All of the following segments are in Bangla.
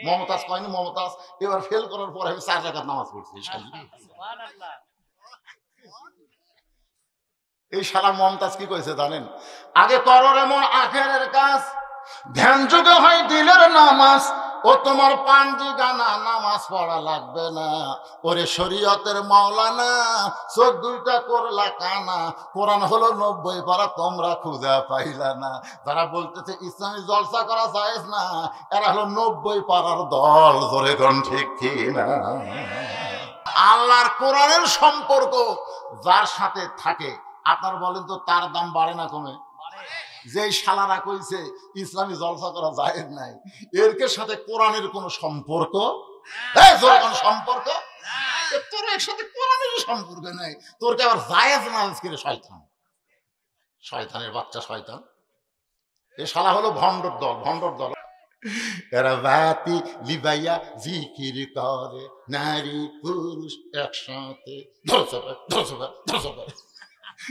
মমতাজ কয়নি মমতাজ, এবার ফেল করার পর আমি 4 রাকাত নামাজ পড়ছি। এই শালা মমতাজ কি কইছে জানেন? আগে করো এমন আখেরের কাজ, ধ্যান যুগে হয় দিলের নামাজ, ও তোমার পাঞ্জি গানা নামাজ পড়া লাগবে না। ওরে শরীয়তের মাওলানা, চোখ দুইটা করলা কানা, কোরআন হলো 90 পারা, তোমরা খুঁজে পাইলা না। যারা বলতেছে ইসলামী জলসা করা জায়েজ না, এরা হলো 90 পারার দল। জোরে কোন ঠিক কি না? আল্লাহর কোরআনের সম্পর্ক যার সাথে থাকে, আপনারা বলেন তো তার দাম বাড়ে না কমে? যেই শালারা কইছে ইসলামী জলসা করা জায়েজ নাই, এর সাথে কোরআনের কোনো সম্পর্ক, সম্পর্ক তোর এর সাথে কোরআনের সম্পর্ক নাই। তোর কে আবার জায়েজ না করে শয়তান, শয়তানের বাচ্চা শয়তান। এ শালা হলো ভণ্ডর দল, ভণ্ডর দল। এরা বাতি লিবাইয়া জিকির করে, নারী পুরুষ একসাথে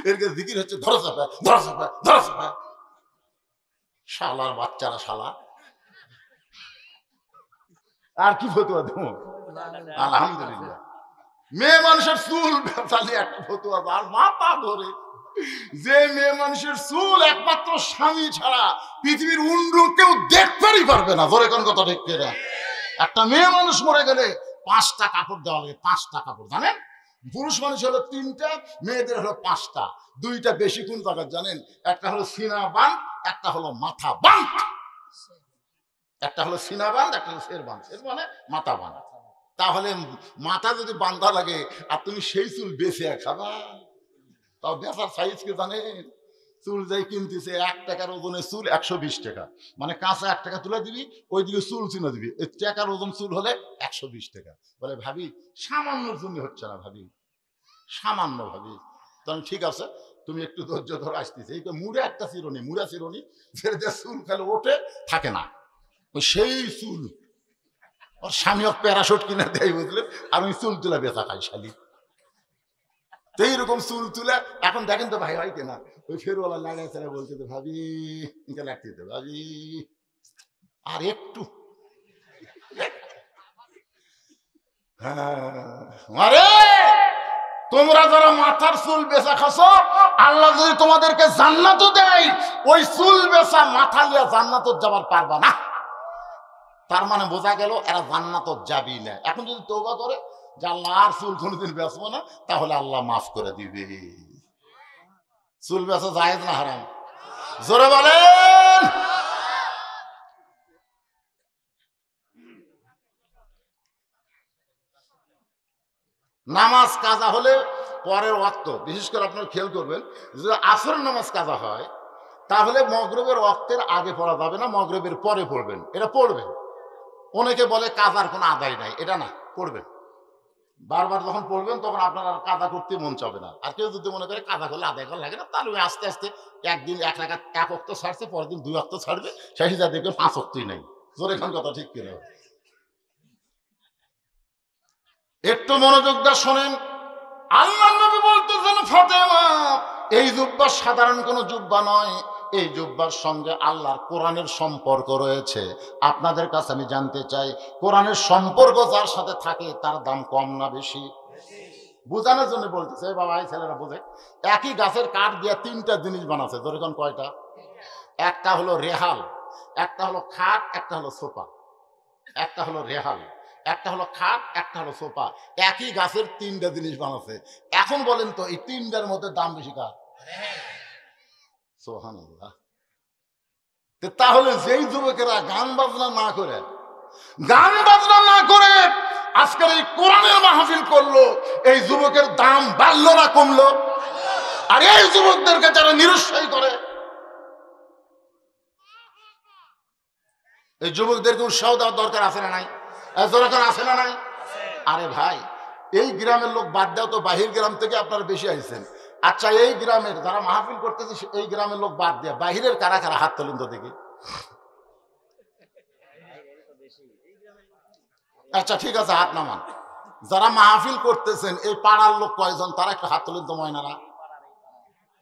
এর জিকির হচ্ছে ধরসাপা ধরসাপা ধরসাপা। শালার বাচ্চারা শালা। আর কি ফতুয়া দেবো? আলহামদুলিল্লাহ, মেয়ে মানুষের চুল চালি একটা ফতুয়া, আর মাথা ধরে যে মেয়ে মানুষের চুল একমাত্র স্বামী ছাড়া পৃথিবীর অন্য কেউ দেখতেই পারবে না। ধরে কোন কথা ঠিক না? একটা মেয়ে মানুষ মরে গেলে 5টা কাপড় দেওয়া লাগে, 5টা কাপড়। জানেন পুরুষ মানুষ হলো 3টা, মেয়েদের হলো 5টা। 2টা বেশি কোন জায়গা জানেন? একটা হলো সিনা বাঁধ, একটা হলো মাথা বাঁধ। একটা হলো সিনা বাঁধ, একটা হলো শের বাঁধ। শের মানে মাথা বাঁধ। তাহলে মাথা যদি বাঁধা লাগে আর তুমি সেই চুল বেছে খাবা, তাও বেচার সাইজ কে জানেন? চুল যাই কিনতেছে 1 টাকার ওজনের চুল 120 টাকা, মানে কাঁচা 1 টাকা তুলে দিবি, ওইদিকে চুল চিনে দিবি। 1 টাকার ওজন চুল হলে 120 টাকা। বলে ভাবি সামান্য জন্য হচ্ছে না ভাবি, সামান্য ভাবি। তখন ঠিক আছে, তুমি একটু ধৈর্য ধরে আসতেছে। এই তো মুড়ে একটা চিরুনি, মুড়া চিরুনি, যে চুল খেলে ওঠে থাকে না, ওই সেই চুল। ওর স্বামী প্যারাশুট কিনে দেয় বুঝলেন, আর ওই চুল তুলে বেচা খাই শালি। তো এইরকম চুল তুলে এখন দেখেন তো ভাই হয় কেনা, ওই ফেরওয়ালা লাগাই ছেলে বলছে তো ভাবি লাগতে ভাবি আর একটু। আরে তোমরা যারা মাথার চুল বেচা খাসো, আল্লাহ যদি তোমাদেরকে জান্নাতও দেয়, ওই চুল বেচা মাথা লিয়া জান্নাত যাবার পারবা না। তার মানে বোঝা গেল এরা জান্নাত যাবি না। এখন যদি তওবা করে যে আল্লাহ আর চুল কোনোদিন বেচবো না, তাহলে আল্লাহ মাফ করে দিবে। চুল বেচা জায়েজ না হারাম? জোরে বলেন। নামাজ কাজা হলে পরের ওয়াক্ত, বিশেষ করে আপনারা খেয়াল করবেন, যদি আসরের নামাজ কাজা হয় তাহলে মাগরিবের ওয়াক্তের আগে পড়া যাবে না, মাগরিবের পরে পড়বেন। এটা পড়বেন। অনেকে বলে কাজার কোনো আদায় নাই, এটা না, পড়বেন। বারবার যখন পড়বেন তখন আপনার আর কাজা করতে মন চাবে না। আর কেউ যদি মনে করে কাজা করলে আদায় করা লাগে না, তাহলে আস্তে আস্তে একদিন 1 রাকাত 1 ওয়াক্ত ছাড়ছে, পরের দিন 2 ওয়াক্ত ছাড়বে, সেই হিসাবে দেখবেন 5 ওয়াক্তই নেই। জোরে এখন কথা ঠিক কিনা? একটু মনোযোগ দিয়ে শোনেন। আল্লাহর নবী বলতেছেন ফাতেমা, এই জুব্বা সাধারণ কোনো জুব্বা নয়, এই জুব্বার সঙ্গে আল্লাহর কোরআনের সম্পর্ক রয়েছে। আপনাদের কাছে আমি জানতে চাই, কোরআনের সম্পর্ক যার সাথে থাকে তার দাম কম না বেশি? বোঝানোর জন্য বলতেছে বাবা, এই ছেলেরা বোঝে। একই গাছের কাঠ দিয়ে 3টা জিনিস বানাচ্ছে। যেরকম কয়টা? একটা হলো রেহাল, একটা হলো খাট, একটা হলো সোফা। একটা হলো রেহাল, একটা হলো খাট, একটা হলো সোফা। একই গাছের 3টা জিনিস বানাচ্ছে। এখন বলেন তো এই 3টার মধ্যে দাম বেশি কার? সুবহানাল্লাহ। তাহলে যেই যুবকেরা গান বাজনা না করে আজকের এই কোরআনের মাহফিল করলো, এই যুবকের দাম বাড়লো না কমলো? আর এই যুবকদেরকে যারা নিরুৎসাহী করে, এই যুবকদেরকে উৎসাহ দেওয়ার দরকার আছে না নাই? দরকার আছে না নাই? আরে ভাই, এই গ্রামের লোক বাদ দাও তো, বাহির গ্রাম থেকে আপনারা বেশি আইছেন। আচ্ছা, এই গ্রামের যারা মাহফিল করতেছে, এই গ্রামের লোক বাদ দেয়া বাহিরের কারা কারা হাত তোলেন তো দেখি। আচ্ছা ঠিক আছে, হাত নামান। যারা মাহফিল করতেছেন এই পাড়ার লোক কয়জন, তারা একটা হাত তোলেন তো ময়নারা।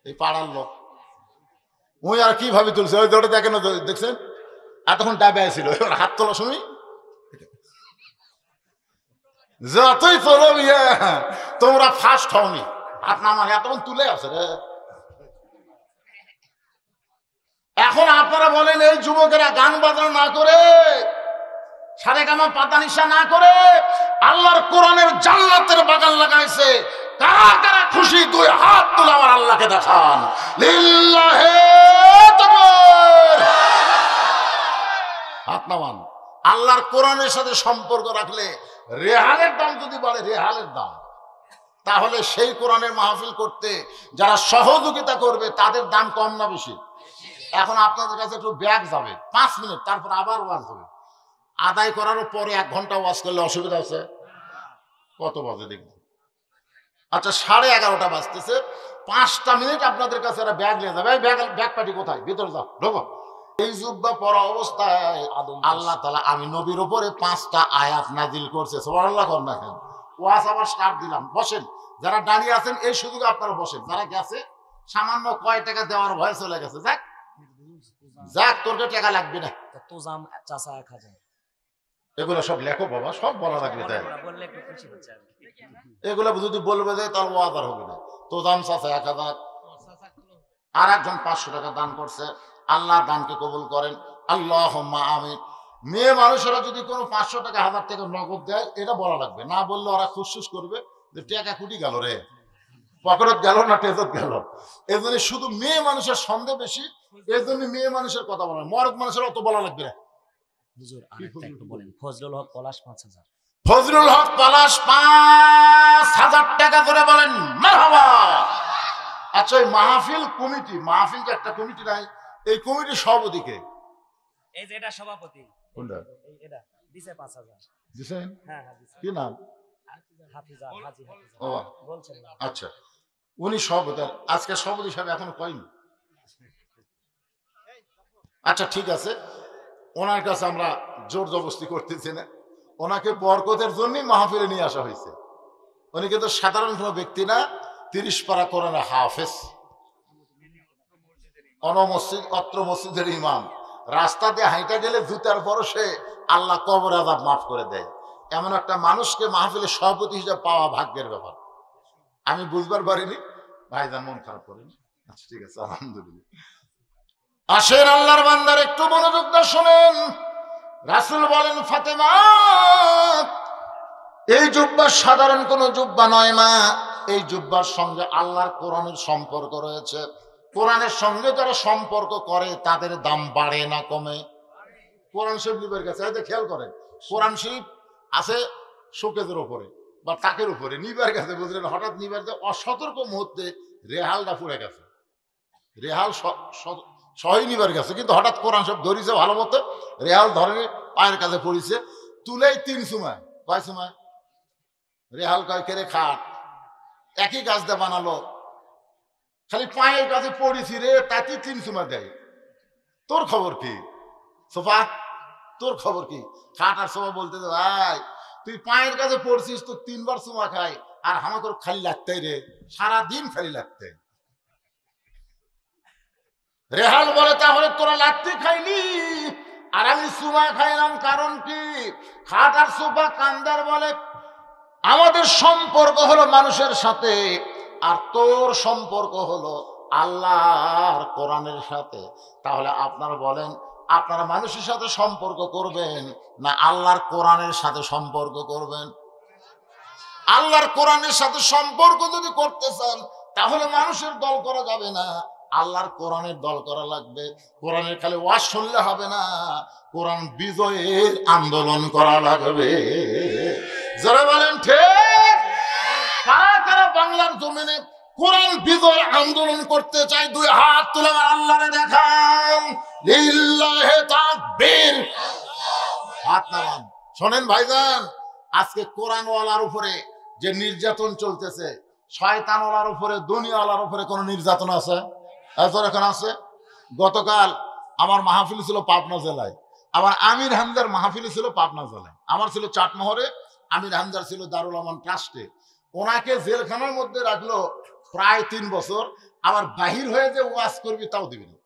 এই পাড়ার লোক ওই আর কিভাবে তুলছে, ওই দৌড়ে দেখেন, দেখছেন এতক্ষণ ডাবে আসছিল, এবার হাত তোলা শুনি যতই চলো তোমরা ফার্স্ট হওনি। আপনার আমার এতক্ষণ তুলে আছে রে। এখন আপনারা বলেন এই যুবকেরা গান বাজনা না করে, সারেগামা পাতানিশা না করে আল্লাহর কোরআনের জান্নাতের বাগান লাগাইছে, কারা কারা খুশি? দুই হাত তুলে আমার আল্লাহকে দেখান। লিল্লাহে তাকবীর। হাত নামান। আল্লাহর কোরআনের সাথে সম্পর্ক রাখলে রেহালের দাম যদি বাড়ে, রেহালের দাম, তাহলে সেই কোরআনের মাহফিল করতে যারা সহযোগিতা করবে তাদের দাম কম না বেশি? এখন আপনাদের কাছে একটু ব্যাগ যাবে 5 মিনিট, তারপর আবার ওয়াজ হবে। আদায় করার পরে 1 ঘন্টা ওয়াজ করলে অসুবিধা আছে? কত বাজে দেখুন? আচ্ছা 11:30 বাজতেছে, 5টা মিনিট আপনাদের কাছে একটা ব্যাগ নিয়ে যাবে। ব্যাগ পাটি কোথায়? ভিতরে যাও, ঢোকো। এই জুব্বা পরা অবস্থায় আল্লাহ তাআলা আমি নবীর উপরে 5টা আয়াত নাজিল করছে। সুবহানাল্লাহ কর না কেন? ওয়াজ আবার স্টার্ট দিলাম। বসেন, যারা দাঁড়িয়ে আছেন এই সুযোগে আপনারা বসেন। যারা গেছে সামান্য কয় টাকা দেওয়ার ভয় চলে গেছে, যাক যাক, তোর টাকা লাগবে না। এগুলো সব লেখো বাবা, সব বলা লাগবে। তাই এগুলো যদি বলবে যে তার ওয়াদার হবে না। তো দাম চাচা 1000, আর একজন 500 টাকা দান করছে। আল্লাহ দানকে কবুল করেন, আল্লাহুম্মা আমিন। মেয়ে মানুষেরা যদি কোনো 500 টাকা 1000 টাকা নগদ দেয়, এটা বলা লাগবে না। বললে ওরা খুশখুশ করবে যে টাকা কুটি গেল রে, পকেটত গেল না টেজত গেল। এই জন্য শুধু মেয়ে মানুষের সন্দেহ বেশি, এই জন্য মেয়ে মানুষের কথা বলা, মর্দ মানুষের অত বলা লাগবে না। ফজলুল হক পলাশ 5000। ফজলুল হক পলাশ 5000 টাকা করে বলেন মারহাবা। আচ্ছা, এই মাহফিল কমিটি, মাহফিলকে একটা কমিটি নাই, এই কমিটির সভাপতি কে? এই যে এটা সভাপতি। কোনটা? এই এটা দিছে 5000 দিছেন? হ্যাঁ হ্যাঁ দিছে। কি নাম? হাফিজা, হাজি হাফিজা। ও বলছেন। আচ্ছা, উনি সভাপতি। আজকে সভাপতি সাহেব এখনো কয়নি। আচ্ছা ঠিক আছে, ওনার কাছে আমরা জোর জবরদস্তি করতেছি না। ওনাকে বরকতের জন্যই মাহফিলে নিয়ে আসা হয়েছে। উনি কিন্তু সাধারণ কোনো ব্যক্তি না, 30 পারা কোরআনের হাফেজ, অত্র মসজিদের ইমাম। রাস্তা দিয়ে হাইটা গেলে জুতার পরশে আল্লাহ কবর আযাব মাফ করে দেয়। এমন একটা মানুষকে মাহফিলের সভাপতি হিসেবে পাওয়া ভাগ্যের ব্যাপার। আমি বুঝবার পারিনি, ভাইজান মন খারাপ করেনি। আচ্ছা ঠিক আছে, আলহামদুলিল্লাহ। আসেন আল্লাহর বান্দার একটু মনোযোগ দিয়ে শোনেন। রাসূল বলেন, ফাতেমা এই জুব্বা সাধারণ কোনো জুব্বা নয় মা, এই জুব্বার সঙ্গে আল্লাহর কোরআনের সম্পর্ক রয়েছে। কোরআনের সঙ্গে যারা সম্পর্ক করে তাদের দাম বাড়ে না কমে? কোরআন শরীফ নিবার কাছে খেয়াল করেন, কোরআন শরীফ আছে শোকেজের উপরে বা তাকের উপরে, নিবার গেছে বুঝলেন, হঠাৎ নিবার যে অসতর্ক মুহূর্তে রেহালটা পুড়ে গেছে, রেহাল সহই নিবার গেছে, কিন্তু হঠাৎ কোরআন শরীফ ধরিছে ভালো মতো, রেহাল ধরে পায়ের কাছে পড়িছে, তুলেই 3 সময়। কয় সময়? রেহাল কয় কেড়ে খাট, একই গাছ দিয়ে বানালো, খালি পায়ের কাছে পড়েছি রে, তাতে 3 সময় দেয়। তোর খবর কি সোফা? তোর খবর কি? খাট আর সোফা বলতে ভাই তুই পায়ের কাছে পড়ছিস তো 3 বার সময় খাই, আর আমাকে খালি লাগতেই রে, সারাদিন খালি লাগতে। রেহাল বলে, তাহলে তোরা লাগতে খাইলি আর আমি সুমা খাইলাম, কারণ কি? খাট আর সোফা কান্দার বলে আমাদের সম্পর্ক হলো মানুষের সাথে, আর তোর সম্পর্ক হলো আল্লাহর কোরআনের সাথে। তাহলে আপনারা বলেন, আপনারা মানুষের সাথে সম্পর্ক করবেন না আল্লাহর কোরআনের সাথে সম্পর্ক করবেন? আল্লাহর কোরআনের সাথে সম্পর্ক যদি করতে চান তাহলে মানুষের দল করা যাবে না, আল্লাহর কোরআনের দল করা লাগবে। কোরআনের খালি ওয়াজ শুনলে হবে না, কোরআন বিজয়ের আন্দোলন করা লাগবে। যারা বলেন ঠিক, কারা কারা বাংলার জমিনে কোরআন বিজয় আন্দোলন করতে চাই? 2 হাত তুলে আল্লাহরে দেখান। লিল্লাহি তাকবীর। হাত নামান। শোনেন ভাইজান, আজকে কোরআনওয়ালার উপরে যে নির্যাতন চলতেছে, শয়তানওয়ালার উপরে, দুনিয়াওয়ালার উপরে কোন নির্যাতন আছে? এখন আছে। গতকাল আমার মাহফিল ছিল পাবনা জেলায়, আমার আমির হামজার মাহফিল ছিল পাবনা জেলায়, আমার ছিল চাটমোহরে, আমির হামজার ছিল দারুল আমান ট্রাস্টে। ওনাকে জেলখানার মধ্যে রাখলো প্রায় 3 বছর, আবার বাহির হয়ে যে ওয়াজ করবি তাও দিবি না।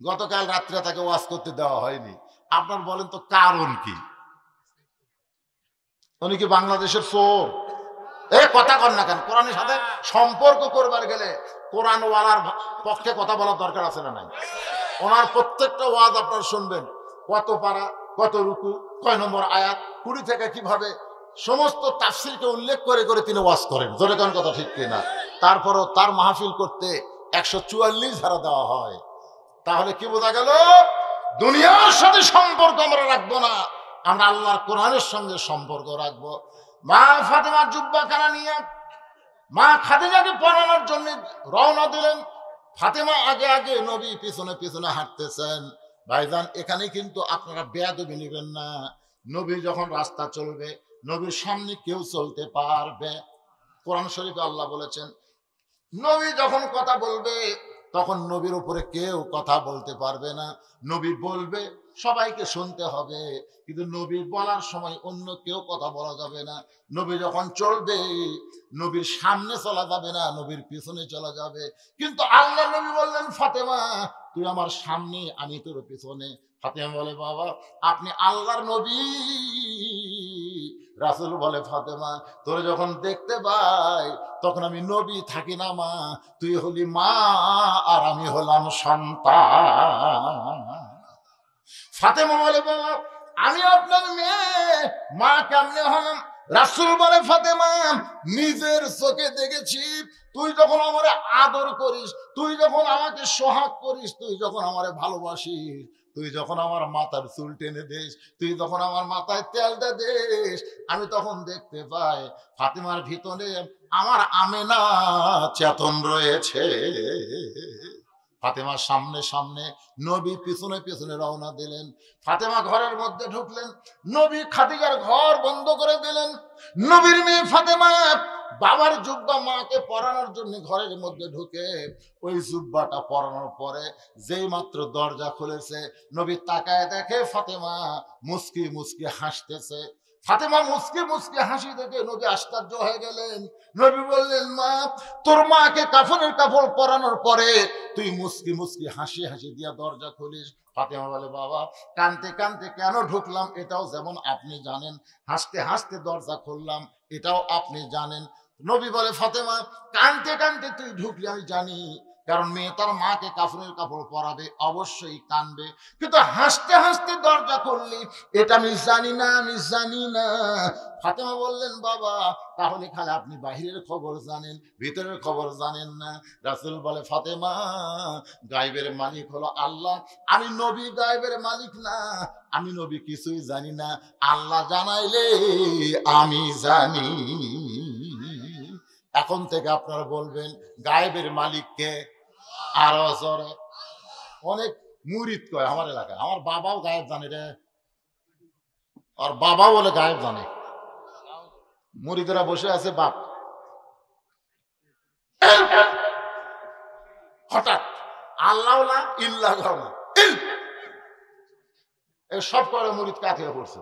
গতকাল রাত্রে তাকে ওয়াজ করতে দেওয়া হয়নি। আপনার বলেন তো কারণ কি? উনি কি বাংলাদেশের চোর? কথা কর না কেন? কোরআনের সাথে সম্পর্ক করবার গেলে কোরআনওয়ালার পক্ষে কথা বলার দরকার আছে না নাই? ওনার প্রত্যেকটা ওয়াজ আপনারা শুনবেন, কত পারা, কত রুকু, কয় নম্বর আয়াত, কুড়ি থেকে কিভাবে সমস্ত তাফসীরকে উল্লেখ করে করে তিনি ওয়াজ করেন। জোরে কোন কথা ঠিক কিনা? তারপরও তার মাহফিল করতে 144 ধারা দেওয়া হয়। তাহলে কি বোঝা গেল? দুনিয়ার সাথে সম্পর্ক আমরা রাখবো না, আমরা আল্লাহর কোরআনের সঙ্গে সম্পর্ক রাখবো। মা ফাতেমা জুব্বা খানা নিয়ে মা খাদিজাকে পরানোর জন্য রওনা দিলেন। ফাতেমা আগে আগে, নবী পিছনে পিছনে হাঁটতেছেন। ভাইজান, এখানে কিন্তু আপনারা বেয়াদবি নেবেন না। নবী যখন রাস্তা চলবে, নবীর সামনে কেউ চলতে পারবে? কোরআন শরীফে আল্লাহ বলেছেন, নবী যখন কথা বলবে তখন নবীর উপরে কেউ কথা বলতে পারবে না। নবী বলবে, সবাইকে শুনতে হবে, কিন্তু নবী বলার সময় অন্য কেউ কথা বলা যাবে না। নবী যখন চলবে, নবীর সামনে চলা যাবে না, নবীর পিছনে চলা যাবে। কিন্তু আল্লাহ নবী বললেন, ফাতেমা তুই আমার সামনে, আমি তোর পিছনে। ফাতেমা বলে, বাবা আপনি আল্লাহর নবী। রাসূল বলে, ফাতেমা তোরে যখন দেখতে পাই তখন আমি নবী থাকি না মা, তুই হলি মা আর আমি হলাম সন্তান। ফাতেমা বলে, বাবা আমি আপনার মেয়ে, মা কেমনে হলাম? রাসূল বলে, ফাতেমা নিজের চোখে দেখেছি, তুই যখন আমারে আদর করিস, তুই যখন আমাকে সোহাগ করিস, তুই যখন আমারে ভালোবাসিস, তুই যখন আমার মাথার চুল টেনে দিস, তুই যখন আমার মাথায় তেলটা দিস, আমি তখন দেখতে পাই ফাতেমার ভিতরে আমার আমেনা চেতন রয়েছে। ফাতেমার সামনে সামনে, নবী পিছনে পিছনে রওনা দিলেন। ফাতেমা ঘরের মধ্যে ঢুকলেন, নবী খাদিজার ঘর বন্ধ করে দিলেন। নবীর মেয়ে ফাতেমা বাবার জুব্বা মাকে পরানোর জন্য ঘরের মধ্যে ঢুকে ওই জুব্বাটা পরানোর পরে যেই মাত্র দরজা খুলেছে, নবী তাকায় দেখে ফাতেমা মুস্কি মুস্কি হাসতেছে। ফাতেমা মুস্কি মুস্কি হাসি দেখে নবী আশ্চর্য হয়ে গেলেন। নবী বললেন, মা তোর মাকে কাফনের কাপড় পরানোর পরে তুই মুস্কি মুস্কি হাসি হাসি দিয়া দরজা খুলিস? ফাতেমা বলে, বাবা কানতে কানতে কেন ঢুকলাম এটাও যেমন আপনি জানেন, হাসতে হাসতে দরজা খুললাম এটাও আপনি জানেন। নবী বলে, ফাতেমা কানতে কানতে তুই ঢুকলি আমি জানি, কারণ মেয়ে তার মাকে কাফনের কাপড় পরাবে, অবশ্যই কানবে, কিন্তু হাসতে হাসতে দরজা খুললি এটা আমি জানি না, আমি জানি না। ফাতেমা বললেন, বাবা তাহলে খালি আপনি বাহিরের খবর জানেন, ভিতরের খবর জানেন না। রাসূল বলে, ফাতেমা গায়বের মালিক হলো আল্লাহ, আমি নবী গায়বের মালিক না, আমি নবী কিছুই জানি না, আল্লাহ জানাইলে আমি জানি। এখন থেকে আপনারা বলবেন গায়েবের মালিককে। আরো জোরে। অনেক মুরিদ কয় আমার এলাকায়, আমার বাবাও গায়েব জানে রে, আর বাবা বলে গায়েব জানে। মুরিদেরা বসে আছে, বাপ হঠাৎ আল্লাহ না ইল্লাহ না সব করে মুরিদ কাকে পড়ছে।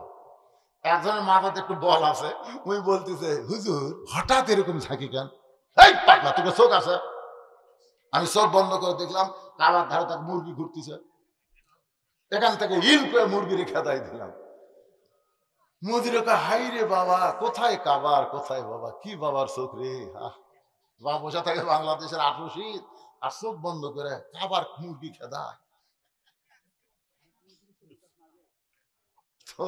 একজনের মাথাতে একটু বল আছে, ওই বলতেছে, হুজুর হঠাৎ এরকম থাকি কেন? এই পাগলা, তোর চোখ আছে? আমি চোখ বন্ধ করে দেখলাম কাবার ধারে তার মুরগি ঘুরতেছে, এখান থেকে ইন করে মুরগির খেদাই দিলাম। মুদির হাই রে বাবা, কোথায় কাবার, কোথায় বাবা, কি বাবার চোখ রে। বাবা বসে থাকে বাংলাদেশের 18 শীত, আর চোখ বন্ধ করে কাবার মুরগি খেদায়। তো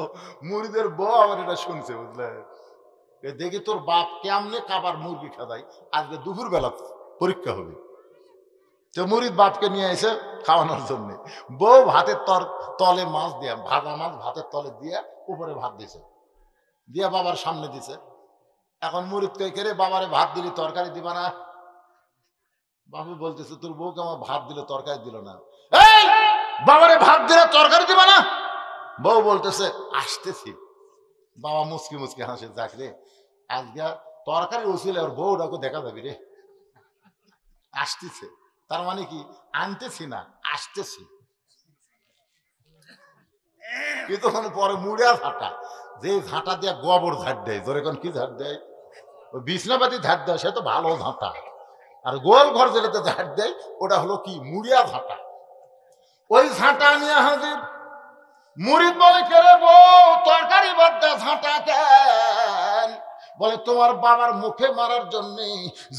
মুরিদের বউ আবার এটা শুনছে, বুঝলে, দেখি তোর বাপ কেমনে কাবার মুরগি খেদাই, আজকে দুপুর বেলা পরীক্ষা হবে। তো মুরিদ বাপকে নিয়ে এসে খাওয়ানোর জন্য, বউ ভাতের তলে মাছ দিয়া, ভাজা মাছ ভাতের তলে দিয়ে উপরে ভাত দিছে, দিয়া বাবার সামনে দিছে। এখন মুরিদ কে রে বাবারে ভাত দিলি তরকারি দিবা না? বাবু বলতেছে, তোর বউকে আমার ভাত দিলে তরকারি দিল না। এই বাবারে ভাত দিলে তরকারি দিবা না? বউ বলতেছে, আসতেছি। বাবা মুসকি মুসকি হাসে, যাক রে আজকে তরকারি উচিলে ওর বউটাকে দেখা যাবি রে, আসতেছে। তার মানে কি, আনতেছি না, আসতেছি। কিন্তু পরে মুড়িয়া ঝাঁটা, যে ঝাঁটা দিয়ে গোবর ঝাঁট দেয়, ধরে কোন কি ঝাঁট দেয়, ওই বিছনাপাতি ঝাঁট দেয়, সে তো ভালো ঝাঁটা। আর গোল ঘর যেটাতে ঝাঁট দেয় ওটা হলো কি, মুড়িয়া ঝাঁটা। ওই ঝাঁটা নিয়ে হাজির। মুরিদ বলে, কে রে বউ তরকারি বাদ দে, ঝাঁটা কে? বলে তোমার বাবার মুখে মারার জন্য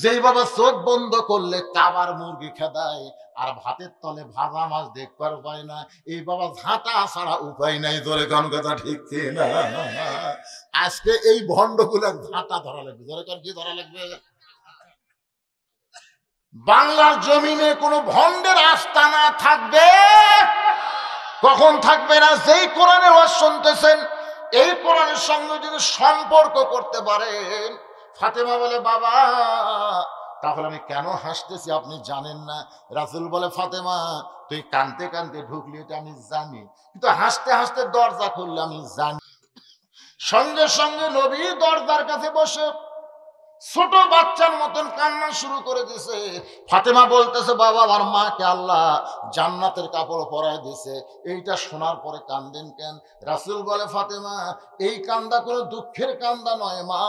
যেই বাবা চোখ বন্ধ করলে কাবার মুরগি খেদায় আর ভাতের তলে ভাজা মাছ দেখবার পায় না, এই বাবা ঝাঁটা ছাড়া উপায় নাই। জোরে কোন কথা ঠিক না? আজকে এই ভণ্ডগুলোর ঝাঁটা ধরা লাগবে। জোরে কোন কি ধরা লাগবে? বাংলার জমিনে কোন ভণ্ডের আস্তানা থাকবে? কখন থাকবে না? যেই কোরআনে ওয়াজ শুনতেছেন, এই কোরআনের সঙ্গে যদি সম্পর্ক করতে পারেন। ফাতেমা বলে বাবা তাহলে আমি কেন হাসতেছি আপনি জানেন না? রাসূল বলে ফাতেমা তুই কাঁদতে কাঁদতে ঢুকলি এটা আমি জানি, কিন্তু হাসতে হাসতে দরজা খুললে আমি জানি। সঙ্গে সঙ্গে নবী দরজার কাছে বসে ছোট বাচ্চার মতন কান্না শুরু করে দিছে। ফাতেমা বলতেছে বাবা আমার মাকে আল্লাহ জান্নাতের কাপড় পরায় দিছে, এইটা শোনার পরে কান্দেন কেন? রাসূল বলে ফাতেমা এই কান্দা কোনো দুঃখের কান্দা নয় মা,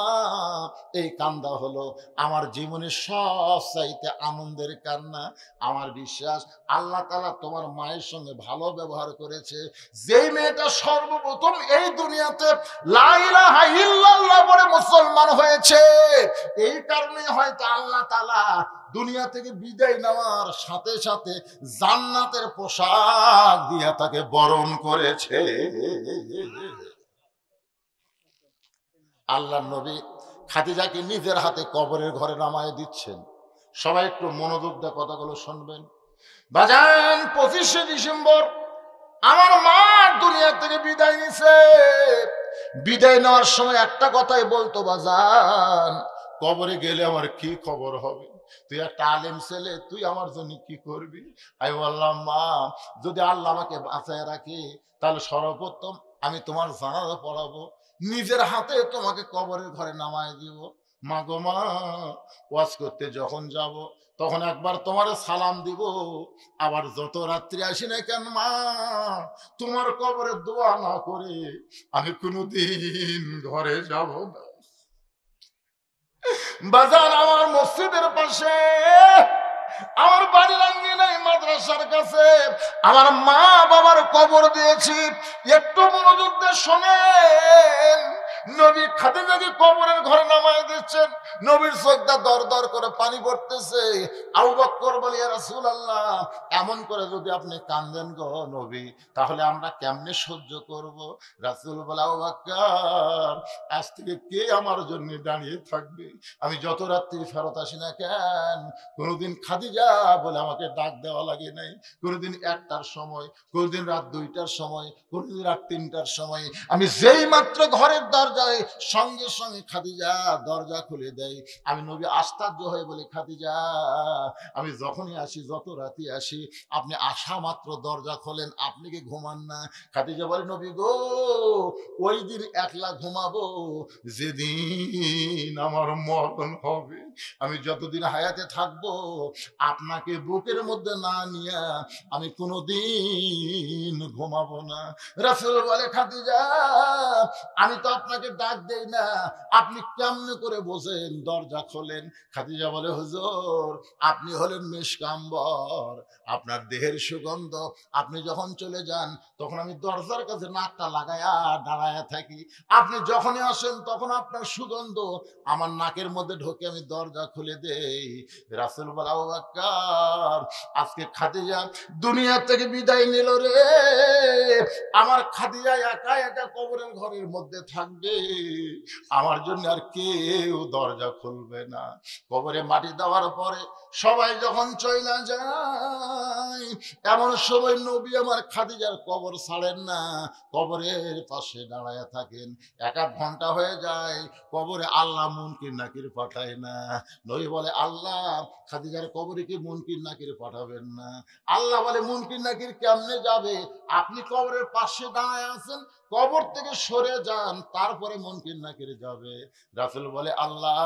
এই কান্দা হলো আমার জীবনের সব চাইতে আনন্দের কান্না। আমার বিশ্বাস আল্লাহ তাআলা তোমার মায়ের সঙ্গে ভালো ব্যবহার করেছে। যেই মেয়েটা সর্বপ্রথম এই দুনিয়াতে লা ইলাহা ইল্লাল্লাহ বলে মুসলমান হয়েছে, এই কারণে হয়তো আল্লাহ তাআলা দুনিয়া থেকে বিদায় নেওয়ার সাথে সাথে জান্নাতের পোশাক দিয়ে তাকে বরণ করেছে। আল্লাহর নবী খাদিজাকে নিজের হাতে কবরের ঘরে নামায় দিচ্ছেন। সবাই একটু মনোযোগ দিয়ে কথাগুলো শুনবেন। বাজান 25শে ডিসেম্বর আমার মা দুনিয়া থেকে বিদায় নিছে। বিদায় নেওয়ার সময় একটা কথাই বলতো বাজান কবরে গেলে আমার কি খবর হবে? তুই একটা আলেম ছেলে, তুই আমার জন্য কি করবি? আমি বললাম মা যদি আল্লাহ আমাকে বাঁচায় রাখে তাহলে সর্বপ্রথম আমি তোমার জানাজা পড়াবো, নিজের হাতে তোমাকে কবরের ঘরে নামায় দিব। মা গো মা ওয়াজ করতে যখন যাব তখন একবার তোমার সালাম দিব, আবার যত রাত্রি আসি না কেন মা তোমার কবরে দোয়া না করে আমি কোনোদিন ঘরে যাব না। বাজার আমার মসজিদের পাশে, আমার বাড়ির আঙ্গিনায় মাদ্রাসার কাছে আমার মা বাবার কবর দিয়েছি। একটু মনোযোগ দিয়ে শোনেন। নবী খাদিজাকে কবরের ঘরে নামায় দিচ্ছেন, নবীর চোখটা দর দর করে পানি পড়তেছে। আবু বকর বলে ইয়া রাসূলুল্লাহ এমন করে যদি আপনি কান্দেন গো নবী তাহলে আমরা কেমনে সহ্য করব? রাসূল বলে আবু বকর আজ থেকে কে আমার জন্য দাঁড়িয়ে থাকবে? আমি যত রাত্রি ফেরত আসি না কেন কোনোদিন খাদিজা বলে আমাকে ডাক দেওয়া লাগে নাই। কোনোদিন 1টার সময়, কোনোদিন রাত 2টার সময়, কোনোদিন রাত 3টার সময় আমি যেই মাত্র ঘরের দরজায় সঙ্গে সঙ্গে খাদিজা দরজা খুলে দেয়। আমি নবী আশ্চর্য হয়ে বলি খাদিজা আমি যখনই আসি যত রাতে আসি আপনি আসা মাত্র দরজা খোলেন, আপনি কি ঘুমান না? খাদিজা বলে নবী গো ওই দিন একলা ঘুমাবো যেদিন আমার মরণ হবে। আমি যতদিন হায়াতে থাকবো আপনাকে বুকের মধ্যে না নিয়ে আমি কোনোদিন ঘুমাবো না। রাসূল বলে খাদিজা আমি তো আপনাকে ডাক দেই না, আপনি কেমনে করে বসেন দরজা খোলেন? খাদিজা বলে হুজুর আপনি হলেন মিশকাম্বর, আপনার দেহের সুগন্ধ, আপনি যখন চলে যান তখন আমি দরজার কাছে নাকটা লাগায়া দাঁড়ায়া থাকি, আপনি যখনই আসেন তখন আপনার সুগন্ধ আমার নাকের মধ্যে ঢোকে, আমি দরজা খুলে দেই। রাসূল বলে আবু বকর আজকে খাদিজা দুনিয়া থেকে বিদায় নিল রে, আমার খাদিজা একা একা কবরের ঘরের মধ্যে থাকবে, আমার জন্য আর কেউ দরজা খুলবে না। কবরে মাটি দেওয়ার পরে সবাই যখন চইলা যায় এমন সময় নবী আমার খাদিজার কবর ছাড়েন না, কবরের পাশে দাঁড়ায় থাকেন। 1-1 ঘন্টা হয়ে যায়, কবরে আল্লাহ মুনকির নাকির পাঠায় না। নবী বলে আল্লাহ খাদিজার কবরে কি মুনকির নাকির পাঠাবেন না? আল্লাহ বলে মুনকির নাকির কেমনে যাবে? আপনি কবরের পাশে দাঁড়ায় আছেন, কবর থেকে সরে যান তারপরে মুনকির নাকির যাবে। রাসূল বলে আল্লাহ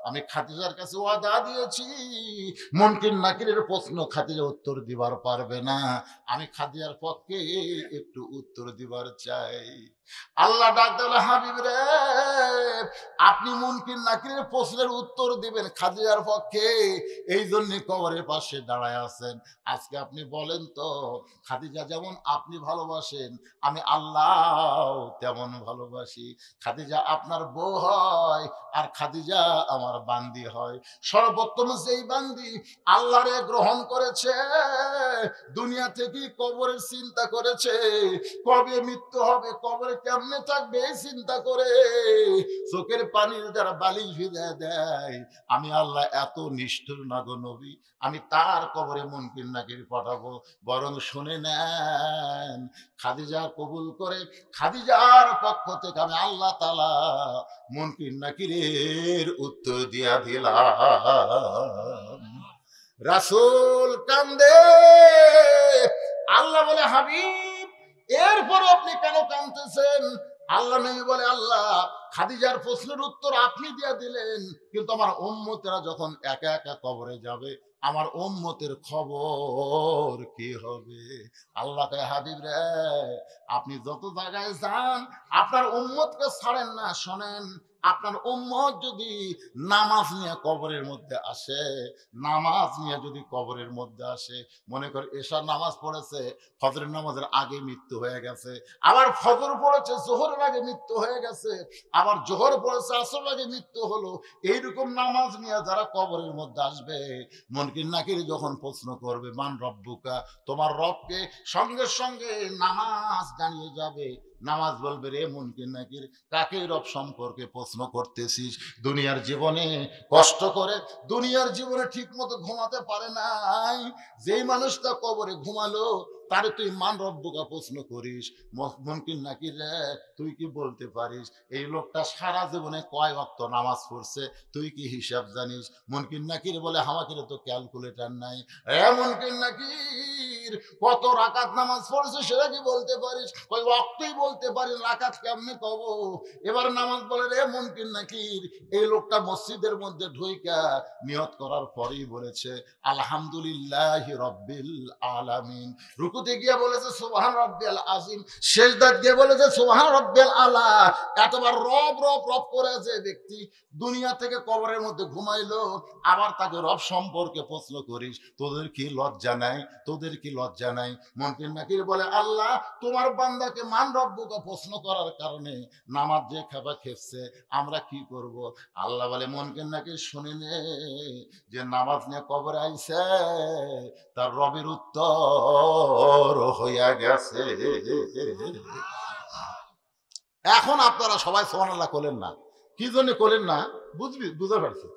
আমি খাদিজার কাছে ওয়াদা দিয়েছি মুনকির নাকিরের প্রশ্ন খাদিজা উত্তর দিবার পারবে না, আমি খাদিজার পক্ষে একটু উত্তর দিবার চাই। আল্লাহ ডাক দিল হাবিব রে আপনি মুনকির নাকিরের প্রশ্নের উত্তর দিবেন খাদিজার পক্ষে, এই জন্য কবরের পাশে দাঁড়ায় আছেন। আজকে আপনি বলেন তো, খাদিজা যেমন আপনি ভালোবাসেন, আমি আল্লাহ তেমন ভালোবাসি। খাদিজা আপনার বউ হয়, আর খাদিজা আমার বান্দি হয়। সর্বোত্তম যেই বান্দি আল্লাহরে গ্রহণ করেছে, দুনিয়া থেকে কবরের চিন্তা করেছে, কবে মৃত্যু হবে, কবরে কেমনে থাকবে এই চিন্তা করে চোখের পানির দ্বারা বালিশ ভিজে দেয়। আমি আল্লাহ এত নিষ্ঠুর না গো নবী, আমি তার কবরে মুনকির নাকির পাঠাবো। বরং শুনে নেন, খাদিজা কবুল করে খাদিজার পক্ষ থেকে আমি আল্লাহ তাআলা মুনকির নাকিরের উত্তর দিয়া দিলাম। রাসূল কান্দে, আল্লাহ বলে হাবিব এরপর আপনি কেন কাঁদতেছেন? আল্লাহ নবী বলে, আল্লাহ খাদিজার প্রশ্নের উত্তর আপনি দিয়ে দিলেন, কিন্তু আমার উম্মতেরা যখন একা একা কবরে যাবে, আমার উম্মতের খবর কি হবে? আল্লাহ কয়, হাবিব রে, আপনি যত জায়গায় যান আপনার উম্মতকে ছাড়েন না। শোনেন, আপনার উম্মত যদি নামাজ নিয়ে কবরের মধ্যে আসে, নামাজ নিয়ে যদি কবরের মধ্যে আসে, মনে করে এশার নামাজ পড়েছে, ফজরের নামাজের আগে মৃত্যু হয়ে গেছে, আবার ফজর পড়েছে জোহরের আগে মৃত্যু হয়ে গেছে, আবার জোহর পড়েছে আসরের আগে মৃত্যু হলো, এইরকম নামাজ নিয়ে যারা কবরের মধ্যে আসবে, মুনকির নাকির যখন প্রশ্ন করবে মান রব্বুকা, তোমার রবকে, সঙ্গে সঙ্গে নামাজ জানিয়ে যাবে। নামাজ বলবে, রে মুনকির নাকির, কাকে রব সম্পর্কে প্রশ্ন করতেছিস? দুনিয়ার জীবনে কষ্ট করে, দুনিয়ার জীবনে ঠিক মতো ঘুমাতে পারে নাই, যেই মানুষটা কবরে ঘুমালো তারে তুই মান রব্বুকা প্রশ্ন করিস? মুনকির নাকির রে, তুই কি বলতে পারিস এই লোকটা সারা জীবনে কয় ওয়াক্ত নামাজ পড়ছে? তুই কি হিসাব জানিস? মুনকির নাকির বলে, আমাকে তো ক্যালকুলেটর নাই। মুনকির নাকির, কত রাকাত নামাজ পড়ছে সেটা কি বলতে পারিস? ওই ওয়াক্তই বলতে পারিস, রাকাত কেমনে কব? এবার নামাজ বলে, রে মুনকির নাকির, এই লোকটা মসজিদের মধ্যে ঢুইকা নিয়ত করার পরেই বলেছে আলহামদুলিল্লাহি রাব্বিল আলামিন, রুকুতে গিয়ে বলেছে সুবহান রাব্বিয়াল আযীম, সিজদাত গিয়ে বলেছে সুবহান রাব্বিয়াল আলা। এতবার রব রব রব করে যে ব্যক্তি দুনিয়া থেকে কবরের মধ্যে ঘুমাইলো, আবার তাকে রব সম্পর্কে প্রশ্ন করিস? তোদের কি লজ্জা নাই? তোদের কি লজ্জা নাই? মুনকির নাকির বলে, আল্লাহ তোমার বান্দাকে মান রব্বুকে প্রশ্ন করার কারণে নামাজ যে খাবা খেপছে, আমরা কি করব? আল্লাহ বলে, মুনকির নাকির শুনে নে, যে নামাজ নিয়ে কবরে আইছে, তার রবের উত্তর হইয়া গেছে। এখন আপনারা সবাই সুবহানাল্লাহ করলেন না, কি জন্য করলেন না বুঝতে পারছি,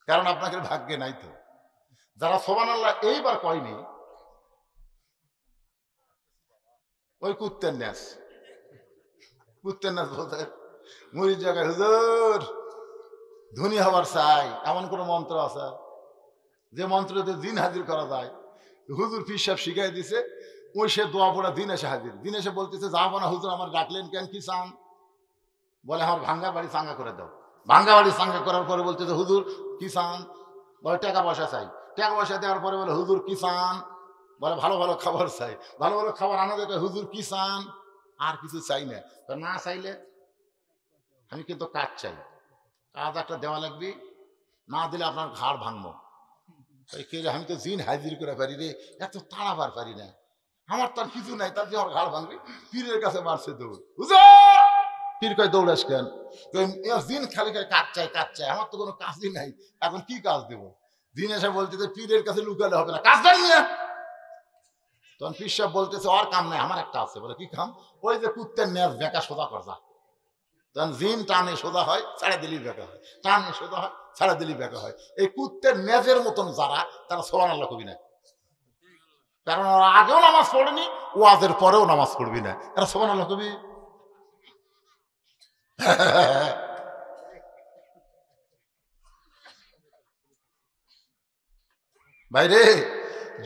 কারণ আপনাদের ভাগ্যে নাই তো। যারা সুবহানাল্লাহ এইবার কয়নি, ওই কুত্তের ন্যাস বলতে মুড়ির জায়গায় হুজুর ধনী হবার চাই, এমন কোন মন্ত্র আছে যে মন্ত্রতে দিন হাজির করা যায়? হুজুর পীর সাহেব শিখাই দিছে, ওই সে দোয়া পড়া দিন এসে হাজির। দিন এসে বলতেছে, যাবো না হুজুর, আমার ডাকলেন কেন, কি চান? বলে, আমার ভাঙ্গা বাড়ি চাঙ্গা করে দাও। ভাঙ্গা বাড়ি চাঙ্গা করার পরে বলতেছে, হুজুর কি চান? বলে, টাকা পয়সা চাই। টাকা পয়সা দেওয়ার পরে বলে, হুজুর কি চান? বলে, ভালো ভালো খাবার চাই। ভালো ভালো খাবার আনা দেবে। হুজুর কি চান? আর কিছু চাই না। না চাইলে আমি কিন্তু কাজ চাই, কাজ একটা দেওয়া লাগবে, না দিলে আপনার ঘাড় ভাঙবো। আমি তো জিন হাজির করে পারি রে, এত তাড়াবার পারি না, আমার তার কিছু নাই, তার যে আমার ঘাড় ভাঙবে। পীরের কাছে মারছে দৌড়। পীর কয়, দৌড়াস কেন? জিন খালি খালি কাজ চাই কাজ চাই, আমার তো কোনো কাজই নাই, এখন কি কাজ দেবো? দিন এসে বলতেছে, পীরের কাছে লুকালে হবে না, কাজ দেন নিয়ে। তখন পীর সাহেব বলতেছে, আর কাম নাই, আমার একটা আছে। বলে, কি কাম? ওই যে কুত্তের ন্যাস বেকা সোজা করজা। তখন জিন টানে সোজা হয়, ছাড়া দিলি বেকা হয়, টানে সোজা হয়, ছাড়া দিলি বেকা হয়। এই কুত্তের ন্যাজের মতন যারা, তারা সুবহানাল্লাহ কবি না, কারণ ওরা আগেও নামাজ পড়েনি, ওয়াজের পরেও নামাজ পড়বি না, এরা সুবহানাল্লাহ কবি। ভাইরে,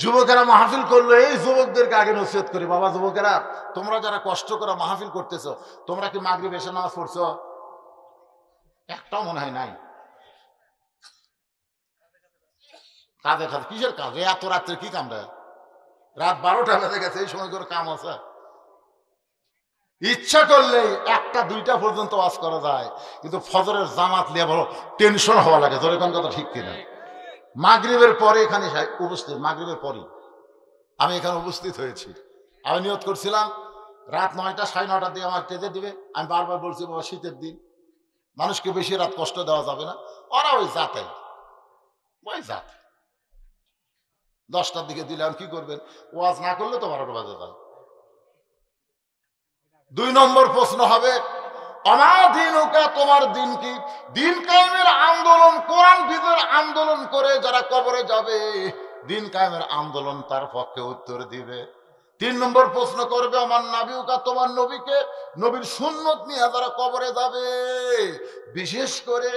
যুবকেরা মাহফিল করলো, এই যুবকদেরকে আগে নসিহত করি, বাবা যুবকেরা, তোমরা যারা কষ্ট করে মাহফিল করতেছো, তোমরা কি মাগরিব এশার নামাজ পড়ছো? একটাও মনে হয় নাই। কাজে কাজ, কিসের কাজ? এত রাত্রে কি কামটা? রাত 12টা বেজে গেছে, এই সময় করে কাম আছে? ইচ্ছা করলেই একটা দুইটা পর্যন্ত ওয়াজ করা যায়, কিন্তু ফজরের জামাত নিয়ে বড় টেনশন হওয়া লাগে। জোরে কোন কথা ঠিক কিনা? মাগরিবের পরে এখানে উপস্থিত, মাগরিবের পরে আমি এখানে উপস্থিত হয়েছি। আমি নিয়ত করছিলাম রাত 9টা 9:30 দিয়ে আমার তেজে দিবে। আমি বারবার বলছি বাবা শীতের দিন, মানুষকে বেশি রাত কষ্ট দেওয়া যাবে না। ওরা ওই জাতে ওই জাত 10টার দিকে দিলে আমি কি করবেন? ওয়াজ না করলে তো 12টা বাজে যায়। 2 নম্বর প্রশ্ন হবে আমার দিন ওকা, তোমার দিন কি? দিন কায়েমের আন্দোলন, কোরআন বিদের আন্দোলন করে যারা কবরে যাবে, দিন কায়েমের আন্দোলন তার পক্ষে উত্তর দিবে। 3 নম্বর প্রশ্ন করবে আমার নাবিউকা, তোমার নবীকে, নবীর সুন্নত নিয়ে যারা কবরে যাবে, বিশেষ করে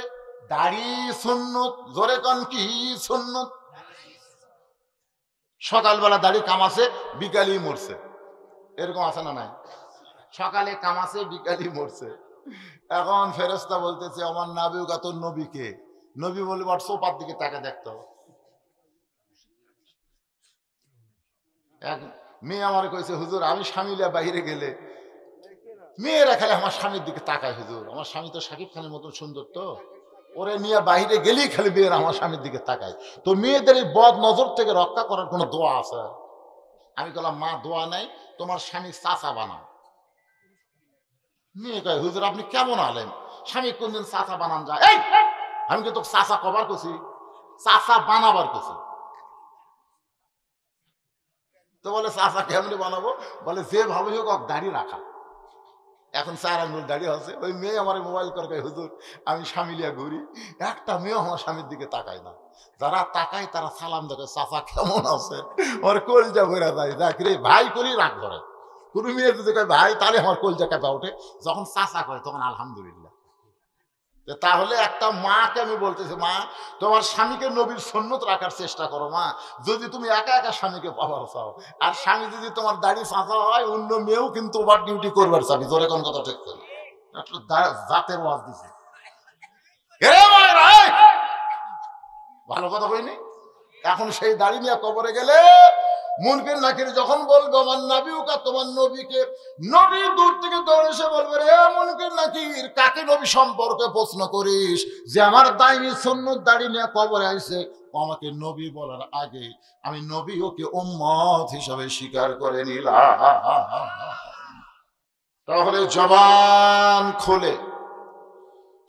দাড়ি সুন্নত। জোরে কান কি সুন্নত? সকালবেলা দাড়ি কামাছে, বিকালই মরছে, এরকম আছে না নাই? সকালে কামাছে, বিকালই মরছে। এখন ফেরেশতা বলতেছে আমার নাবিউকা, তোর নবীকে। নবী বলে বাট সোপার দিকে তাকে দেখতো। এক মেয়ে আমার কইছে হুজুর আমি স্বামীরা বাইরে গেলে মেয়েরা খালি আমার স্বামীর দিকে তাকায়। হুজুর আমার স্বামী তো শাকিব খানের মতন সুন্দর, তো ওরে নিয়ে বাইরে গেলেই খালি মেয়েরা আমার স্বামীর দিকে তাকায়। তো মেয়েদের এই বদ নজর থেকে রক্ষা করার কোনো দোয়া আছে? আমি বললাম মা দোয়া নাই, তোমার স্বামী চাচা বানাও। মেয়ে কয় হুজুর আপনি কেমন আলেন, স্বামী কোনদিন চাচা বানান যায়? এই আমি কি তোকে চাচা কবার করছি, চাচা বানাবার করছি। তো বলে চাচা কেমনি বানাবো? বলে যে ভাবে হোক দাড়ি রাখা। এখন 4 আঙ্গুল দাড়ি আছে। ওই মেয়ে আমার মোবাইল করে হুজুর আমি স্বামী লিয়া ঘুরি, একটা মেয়ে আমার স্বামীর দিকে তাকায় না। যারা তাকায় তারা সালাম দেখে চাচা কেমন আছে, ওর কলজা ভরে যায়। দেখ রে ভাই করি রাগ ধরে। কোনো মেয়ে যদি কয় ভাই, তাহলে আমার কলজা কাঁপা ওঠে। যখন চাচা কয় তখন আলহামদুলিল্লাহ। তাহলে একটা মাকে আমি বলতেছি, মা তোমার স্বামীকে নবীর সুন্নত রাখার চেষ্টা করো। মা যদি তুমি একা একা স্বামীকে পাবার চাও, আর স্বামী যদি তোমার দাড়ি চাঁচা হয়, অন্য মেয়েও কিন্তু ওভার ডিউটি করবার চাবি। জোরে কোন কথা ঠিক করে জাতের ওয়াজ দিছে। ভালো কথা বলিনি? এখন সেই দাড়ি নিয়ে কবরে গেলে মুনকির নাকির যখন বলবো আমার নাবিউকা, তোমার নবীকে, নবী দূর থেকে দৌড়ে এসে বলবে রে মুনকির নাকির, কাকে নবী সম্পর্কে প্রশ্ন করিস যে আমার দাইনি সুন্নত দাড়ি নিয়ে কবরে আইছে? আমাকে নবী বলার আগে আমি নবী ওকে উম্মত হিসাবে স্বীকার করে নিলাম। তাহলে জবান খুলে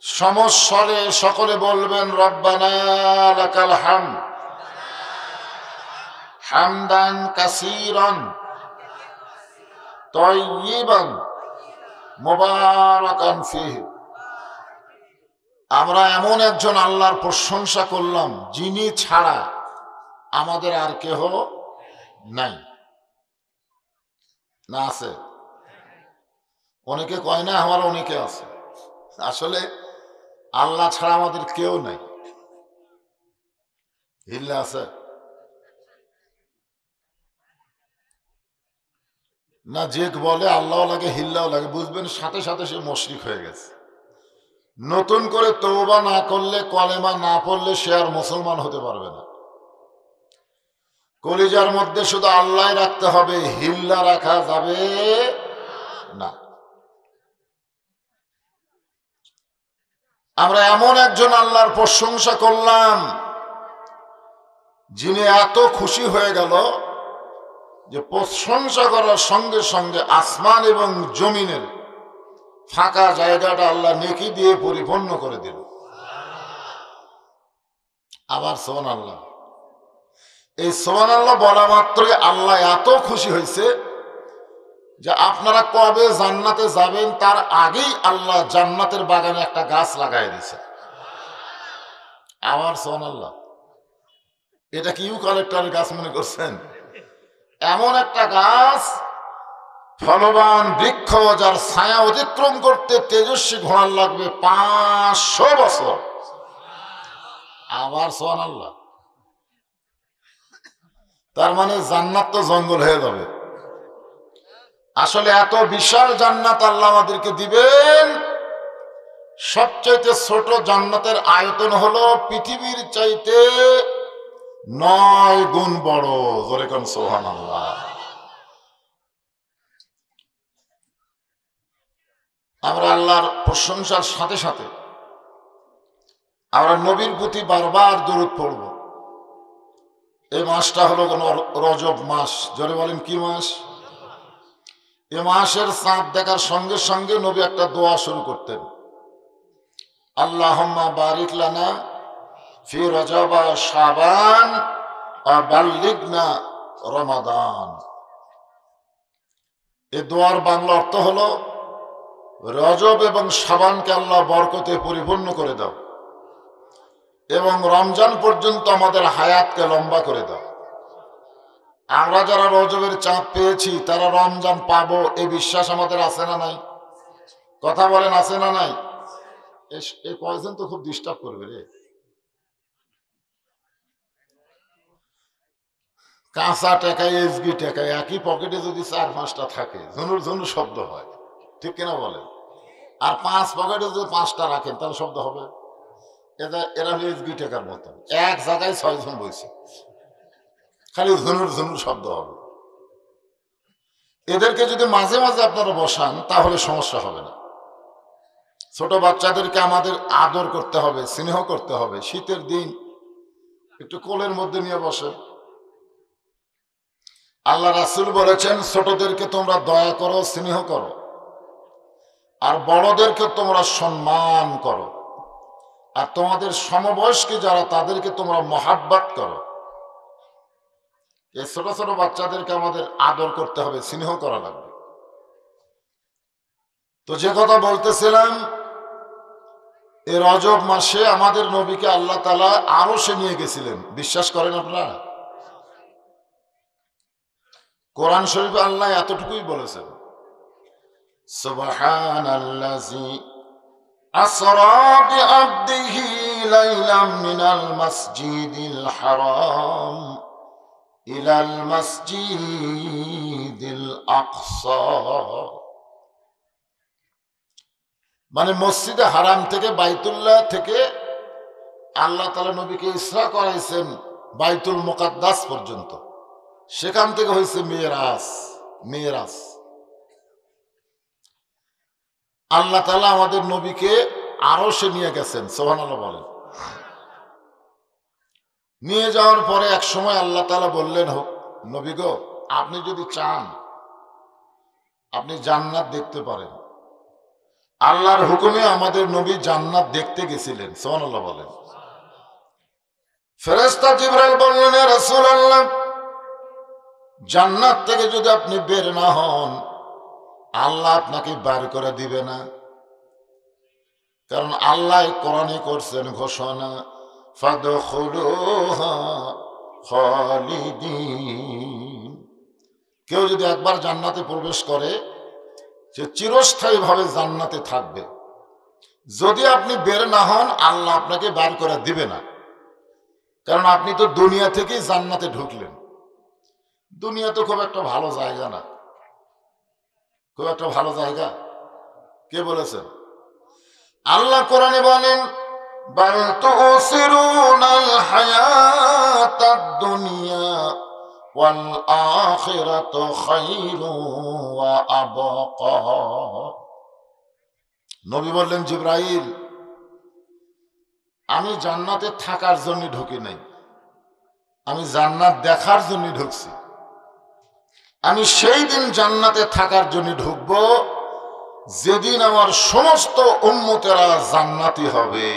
সমস্বরে সকলে বলবেন রব্বানা লাকাল হামদ হামদান কাসীরান তাইয়িবান মুবারাকান ফীহি। আমরা এমন একজন আল্লাহর প্রশংসা করলাম যিনি ছাড়া আমাদের আর কেহ নাই। না আছে? অনেকে কয় না আমার অনেকে আছে। আসলে আল্লাহ ছাড়া আমাদের কেউ নাই। হিল্লা আছে না? যে বলে আল্লাহ লাগে হিল্লাও লাগে, বুঝবেন সাথে সাথে সে মুশরিক হয়ে গেছে। নতুন করে তওবা না করলে, কলেমা না পড়লে সে আর মুসলমান হতে পারবে না। কলিজার মধ্যে শুধু আল্লাহ রাখতে হবে, হিল্লা রাখা যাবে না। আমরা এমন একজন আল্লাহর প্রশংসা করলাম যিনি এত খুশি হয়ে গেল যে প্রশংসা করার সঙ্গে সঙ্গে আসমান এবং জমিনের ফাঁকা জায়গাটা আল্লাহ নেকি দিয়ে পরিপূর্ণ করে দিল। আবার সুবহানাল্লাহ। এই সুবহানাল্লাহ বলা মাত্রই আল্লাহ এত খুশি হয়েছে যে আপনারা কবে জান্নাতে যাবেন তার আগেই আল্লাহ জান্নাতের বাগানে একটা গাছ লাগাই দিয়েছে। আবার সুবহানাল্লাহ। এটা কি ইউক্যালিপটাস গাছ মনে করছেন? এমন একটা গাছ, ফলবান বৃক্ষ, যার ছায়া অতিক্রম করতে তেজস্বী ঘোড়ার লাগবে 500 বছর। আবার সুবহানাল্লাহ। তার মানে জান্নাত তো জঙ্গল হয়ে যাবে। আসলে এত বিশাল জান্নাত আল্লাহ আমাদেরকে দিবেন। সবচাইতে ছোট জান্নাতের আয়তন হলো পৃথিবীর চাইতে 9 গুণ বড়। জোরে কোন সুবহানাল্লাহ। আমরা আল্লাহর প্রশংসার সাথে সাথে আমরা নবীর প্রতি বারবার দরুদ পড়ব। এই মাসটা হলো রজব মাস। জোরে বলেন কি মাস? এ মাসের চাঁদ দেখার সঙ্গে সঙ্গে নবী একটা দোয়া শুরু করতেন, আল্লাহুম্মা বারিক লানা ফি রজব ওয়া শাবান ওয়া বাল্লিগনা রমাদান। এই দোয়ার বাংলা অর্থ হলো, রজব এবং শাবানকে আল্লাহ বরকতে পরিপূর্ণ করে দাও এবং রমজান পর্যন্ত আমাদের হায়াতকে লম্বা করে দাও। আমরা যারা রজবের চাঁদ পেয়েছি তারা রমজান পাবো, এই বিশ্বাস আমাদের আছে না নাই? কথা বলেন, আছে না নাই? এই কয়েকজন তো খুব ডিস্টার্ব করবে রে। কাঁচা টাকায় এসগি টাকায় একই পকেটে যদি 4-5টা থাকে ঝনুর ঝনুর শব্দ হয়, ঠিক কিনা বলেন? আর 5 পকেটে যদি 5টা রাখেন তাহলে শব্দ হবে? এরা এসগি টাকার মতো এক জায়গায় 6 জন বসে, খালি ঝনুর ঝনুর শব্দ হবে। এদেরকে যদি মাঝে মাঝে আপনারা বসান তাহলে সমস্যা হবে না। ছোট বাচ্চাদেরকে আমাদের আদর করতে হবে, স্নেহ করতে হবে। শীতের দিন একটু কোলের মধ্যে নিয়ে বসে। আল্লাহ রাসূল বলেছেন, ছোটদেরকে তোমরা দয়া করো, স্নেহ করো, আর বড়দেরকে তোমরা সম্মান করো, আর তোমাদের সমবয়স্কে যারা তাদেরকে তোমরা মহাব্বত করো। এই ছোট ছোট বাচ্চাদেরকে আমাদের আদর করতে হবে, স্নেহ করা লাগবে। তো যে কথা বলতেছিলাম, এই রজব মাসে আমাদের নবীকে আল্লাহ তাআলা আরশে নিয়ে গেছিলেন। বিশ্বাস করেন আপনারা? কোরআন শরীফে আল্লাহ এতটুকুই বলেছেন, সুবহানাল্লাযী আসরা বিআবদিহি লাইলাম মিনাল মাসজিদিল হারাম ইলাল মাসজিদিল আকসা। মানে মসজিদে হারাম থেকে, বাইতুল্লাহ থেকে আল্লাহ তাআলা নবীকে ইসরা করাইছেন বাইতুল মুকাদ্দাস পর্যন্ত। সেখান থেকে হয়েছে মেরাজ। মেরাজ আল্লাহ তাআলা আমাদের নবীকে আরশে নিয়ে গেছেন। সুবহানাল্লাহ বলেন। নিয়ে যাওয়ার পরে এক সময় আল্লাহ তাআলা বললেন, নবী গো, আপনি যদি চান আপনি জান্নাত দেখতে পারেন। আল্লাহর হুকুমে আমাদের নবী জান্নাত দেখতে গেছিলেন। সুবহানাল্লাহ বলেন। ফেরেশতা জিবরাইল বললেন, ইয়া রাসূলুল্লাহ, জান্নাত থেকে যদি আপনি বের না হন আল্লাহ আপনাকে বার করে দিবে না। কারণ আল্লাহ কোরআনে করছেন ঘোষণা, ফাদখুলুহা খালিদিন। কেউ যদি একবার জান্নাতে প্রবেশ করে সে চিরস্থায়ী ভাবে জান্নাতে থাকবে। যদি আপনি বের না হন আল্লাহ আপনাকে বার করে দিবে না। কারণ আপনি তো দুনিয়া থেকেই জান্নাতে ঢুকলেন। দুনিয়া তো খুব একটা ভালো জায়গা না, খুব একটা ভালো জায়গা। কে বলেছেন? আল্লাহ কোরআনে বলেন, বাল তুসিরুনাল হায়াতাদ দুনিয়া ওয়াল আখিরাতু খায়রুন ওয়া আবকা। নবী বললেন, জিবরাইল, আমি জান্নাতে থাকার জন্য ঢুকি নাই, আমি জান্নাত দেখার জন্য ঢুকছি। আমি সেই দিন জান্নাতে থাকার জন্য ঢুকবো যেদিন আমার সমস্ত উম্মতেরা জান্নাতি হবে।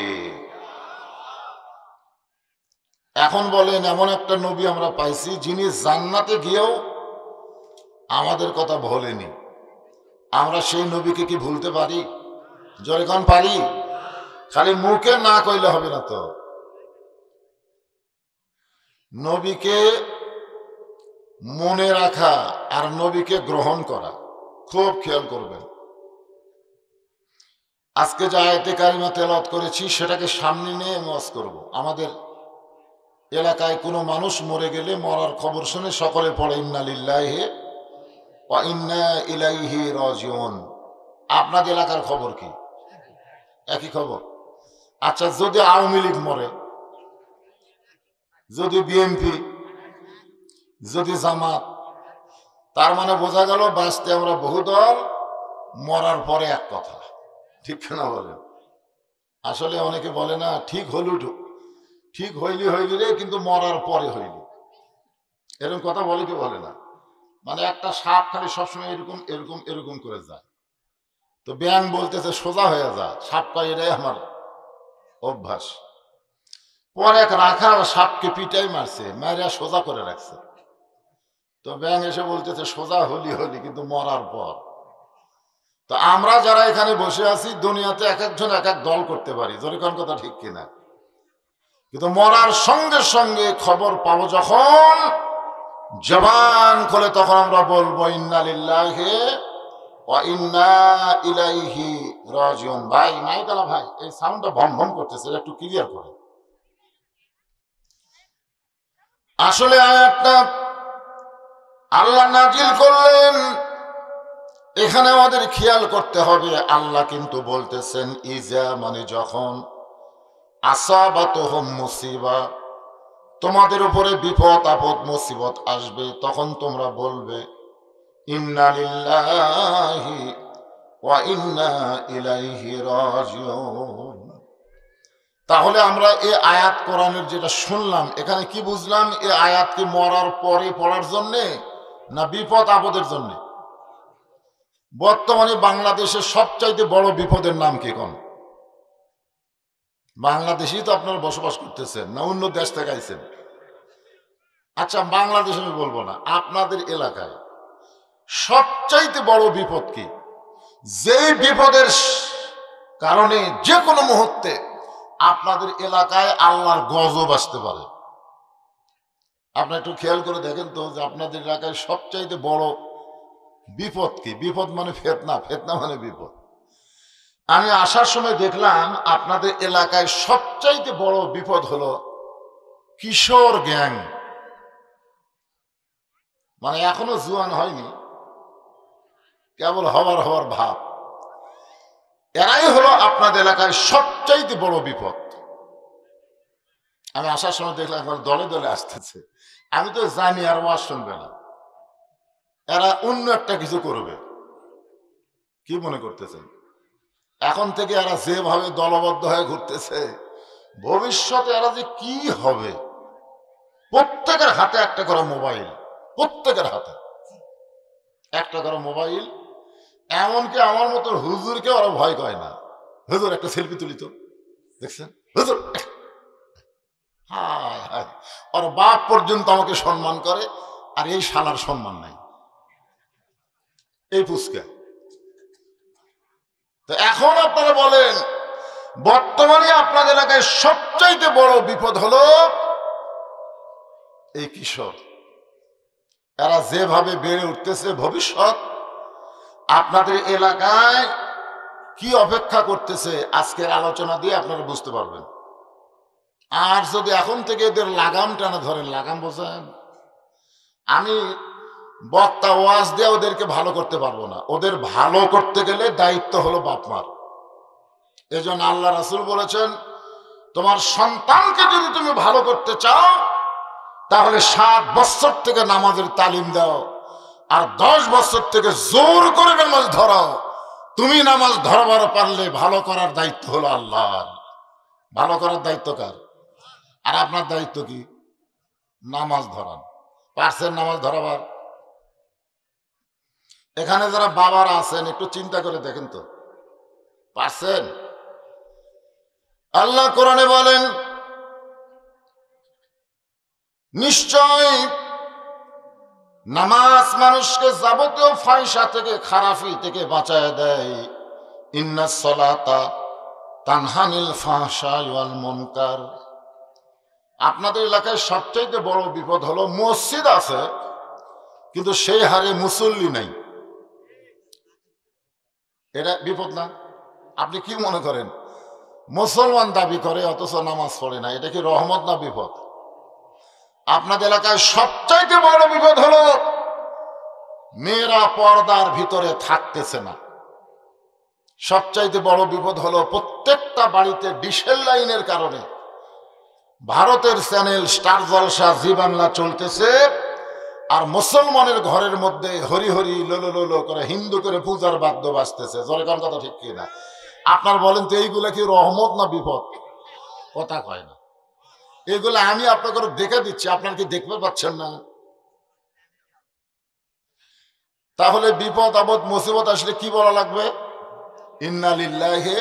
এখন বলেন, এমন একটা নবী আমরা পাইছি যিনি জান্নাতে গিয়েও আমাদের কথা ভোলেনি। আমরা সেই নবীকে কি ভুলতে পারি? জোরে কোন পারি? খালি মুখে না কইলে হবে না তো। নবীকে মনে রাখা আর নবীকে গ্রহণ করা খুব খেয়াল করবেন। আজকে যে আয়াতে কারিমা তেলাওয়াত করেছি সেটাকে সামনে নিয়ে ওয়াজ করব। আমাদের এলাকায় কোনো মানুষ মরে গেলে মরার খবর শুনে সকলে পড়ে ইন্না লিল্লাহি ওয়া ইন্না ইলাইহি রাজিউন। আপনাদের এলাকার খবর কি? একই খবর? আচ্ছা, যদি আওয়ামী লীগ মরে, যদি বিএনপি, যদি জামাত, তার মানে বোঝা গেল বাঁচতে আমরা বহু দল, মরার পরে এক কথা। ঠিক না বলেন? আসলে অনেকে বলে না ঠিক হইল, ঠিক হইলি রে, কিন্তু মরার পরে হইলি, এরকম কথা বলে কি বলে না? মানে একটা সাপ খালি সবসময় এরকম এরকম এরকম করে যায়, তো ব্যাং বলতেছে সোজা হয়ে যা, সাপ কয় এটাই আমার অভ্যাস। পরে এক রাখাল সাপকে পিটাই মারছে, মারিয়া সোজা করে রাখছে, তো ব্যাং এসে বলতেছে সোজা হলি কিন্তু মরার পর। তো আমরা যারা এখানে বসে আছি দুনিয়াতে এক একজন এক এক দল করতে পারি, জোরে কোন কথা ঠিক কিনা? কিন্তু মরার সঙ্গে সঙ্গে খবর পাবো যখন জবান খুলে, তখন আমরা বলবো ইন্না লিল্লাহি ওয়া ইন্না ইলাইহি রাজিউন। ভাই মাইকালা ভাই, এই সাউন্ডটা ভম ভম করতেছে, একটু ক্লিয়ার করে। আসলে আয়াতটা আল্লাহ নাজিল করলেন, এখানে আমাদের খেয়াল করতে হবে। আল্লাহ কিন্তু বলতেছেন ইজা, মানে যখন, আসাবাতুহুম মুসিবা, তোমাদের উপরে বিপদ আপদ মুসিবত আসবে, তখন তোমরা বলবে ইন্না লিল্লাহি ওয়া ইন্না ইলাইহি রাজিউন। তাহলে আমরা এই আয়াত কোরআনের যেটা শুনলাম, এখানে কি বুঝলাম? এই আয়াত কি মরার পরে পড়ার জন্যে না বিপদ আপদের জন্যে? বর্তমানে বাংলাদেশের সবচাইতে বড় বিপদের নাম কি কোন? বাংলাদেশেই তো আপনারা বসবাস করতেছেন, না অন্য দেশ থেকে আইছেন? আচ্ছা, বাংলাদেশ আমি বলবো না, আপনাদের এলাকায় সবচাইতে বড় বিপদ কি? যে বিপদের কারণে যে কোনো মুহূর্তে আপনাদের এলাকায় আল্লাহর গজব আসতে পারে। আপনি একটু খেয়াল করে দেখেন তো যে আপনাদের এলাকায় সবচাইতে বড় বিপদ কি? বিপদ মানে ফেতনা, ফেতনা মানে বিপদ। আমি আসার সময় দেখলাম আপনাদের এলাকায় সবচাইতে বড় বিপদ হলো কিশোর গ্যাং। মানে এখনো জুয়ান হয়নি, কেবল হওয়ার ভাব। এরাই হলো আপনাদের এলাকায় সবচাইতে বড় বিপদ। আমি আসার সময় দেখলাম একবার দলে দলে আসতেছে। আমি তো জানি আর ওয়াজ শুনবে না, এরা অন্য একটা কিছু করবে। কি মনে করতেছেন? এখন থেকে এরা যেভাবে দলবদ্ধ হয়ে ঘুরতেছে, ভবিষ্যতে এরা যে কি হবে। প্রত্যেকের হাতে একটা করে মোবাইল, প্রত্যেকের হাতে একটা করে মোবাইল। এমনকি আমার মতো হুজুরকে ওরা ভয় করে না। হুজুর একটা সেলফি তুলি তো, দেখছেন হুজুর? হায় হায়, ওর বাপ পর্যন্ত আমাকে সম্মান করে, আর এই শালার সম্মান নাই, এই ফুসকা। তো এখন আপনারা বলেন, বর্তমানে আপনাদের এলাকায় সবচাইতে বড় বিপদ হলো এই কিশোর। এরা যেভাবে বেড়ে উঠতেছে, ভবিষ্যৎ আপনাদের এলাকায় কি অপেক্ষা করতেছে আজকের আলোচনা দিয়ে আপনারা বুঝতে পারবেন। আর যদি এখন থেকে এদের লাগাম টানা ধরেন, লাগাম বোঝেন? আমি বক্তা ওয়াজ দিয়ে ওদেরকে ভালো করতে পারবো না। ওদের ভালো করতে গেলে দায়িত্ব হলো বাপ মার। এজন্য আল্লাহ রাসূল বলেছেন, তোমার সন্তানকে যদি তুমি ভালো করতে চাও তাহলে 7 বছর থেকে নামাজের তালিম দাও, আর 10 বছর থেকে জোর করে নামাজ ধরাও। তুমি নামাজ ধরবার পারলে ভালো করার দায়িত্ব হলো আল্লাহর। ভালো করার দায়িত্ব কার? আর আপনার দায়িত্ব কি? নামাজ ধরান। পারছেন নামাজ ধরাবার? এখানে যারা বাবারা আছেন একটু চিন্তা করে দেখেন তো, পারছেন? আল্লাহ কোরআনে বলেন, নিশ্চয় নামাজ মানুষকে যাবতীয় ফাহিশা থেকে, খারাপি থেকে বাঁচায় দেয়। ইন্নাস সালাতা তানহা আনিল ফাহশাই ওয়াল মুনকার। আপনাদের এলাকায় সবচেয়ে বড় বিপদ হলো মসজিদ আছে কিন্তু সেই হারে মুসল্লি নাই। এটা বিপদ না? আপনি কি মনে করেন? মুসলমান দাবি করে অথচ নামাজ পড়ে না, এটা কি রহমত না বিপদ? আপনাদের এলাকায় সবচাইতে বড় বিপদ হলো মেয়েরা পর্দার ভিতরে থাকতেছে না। সবচাইতে বড় বিপদ হলো প্রত্যেকটা বাড়িতে ডিশেল লাইনের কারণে ভারতের চ্যানেল স্টার জলসা, জি বাংলা চলতেছে, আর মুসলমানের ঘরের মধ্যে হরি হরি লোলো লোলো করে হিন্দু করে পূজার বাদ্য বাজতেছে। জোরে কোন কথা ঠিক কিনা? আপনার বলেন তো এইগুলা কি রহমত না বিপদ? কথা কয় না। এগুলো আমি আপনাকে দেখে দিচ্ছি, আপনার কি দেখতে পাচ্ছেন না? তাহলে বিপদ আপদ মুসিবত আসলে কি বলা লাগবে? ইন্না লিল্লাহি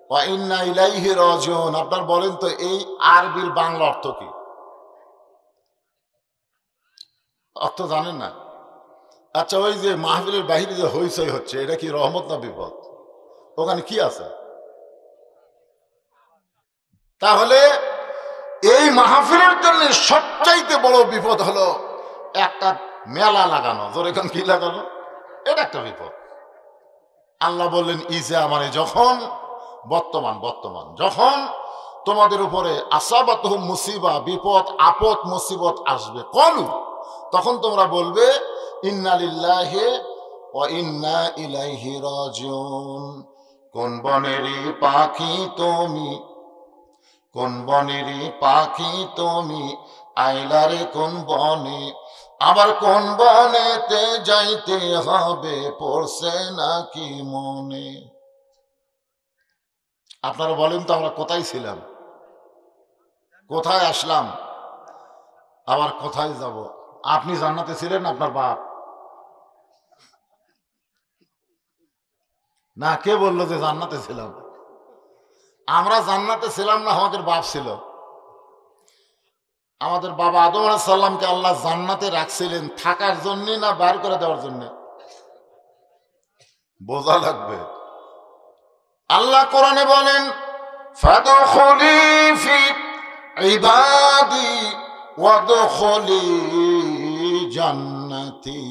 ওয়া ইন্না ইলাইহি রাজিউন। আপনার বলেন তো এই আরবির বাংলা অর্থ কি? অর্থ জানেন না? আচ্ছা, ওই যে মাহফিলের বাহিরে যে হইচই হচ্ছে, এটা কি রহমত না বিপদ? ওখানে কি আছে? তাহলে এই মাহফিলের জন্য সবচাইতে বড় বিপদ হলো একটা মেলা লাগানো। জোরে কোন কি লাগানো? এটা একটা বিপদ। আল্লাহ বললেন ইজা, মানে যখন, বর্তমান যখন তোমাদের উপরে আসাবাতহুম মুসিবা, বিপদ আপদ মুসিবত আসবে, কলু, তখন তোমরা বলবে ইন্না লিল্লাহি ওয়া ইন্না ইলাইহি রাজিউন। কোন বনেরই পাখি তুমি, কোন বনেরই পাখি তুমি, আইলারে কোন বনে, আবার কোন বনেতে যাইতে হবে, পড়ছে নাকি মনে? আপনারা বলেন তো আমরা কোথায় ছিলাম, কোথায় আসলাম, আবার কোথায় যাব? আপনি জান্নাতে ছিলেন, আপনার বাপ না? কে বললো যে জান্নাতে ছিলাম? আমরা জান্নাতে ছিলাম না, আমাদের বাপ ছিল। আমাদের বাবা আদম আলাইহিস সালামকে আল্লাহ জান্নাতে রাখছিলেন থাকার জন্য না বার করে দেওয়ার জন্য? বোঝা লাগবে। আল্লাহ কোরআনে বলেন ফাদখুলি ফি ইবাদি ওয়াদখুলি জান্নাতি।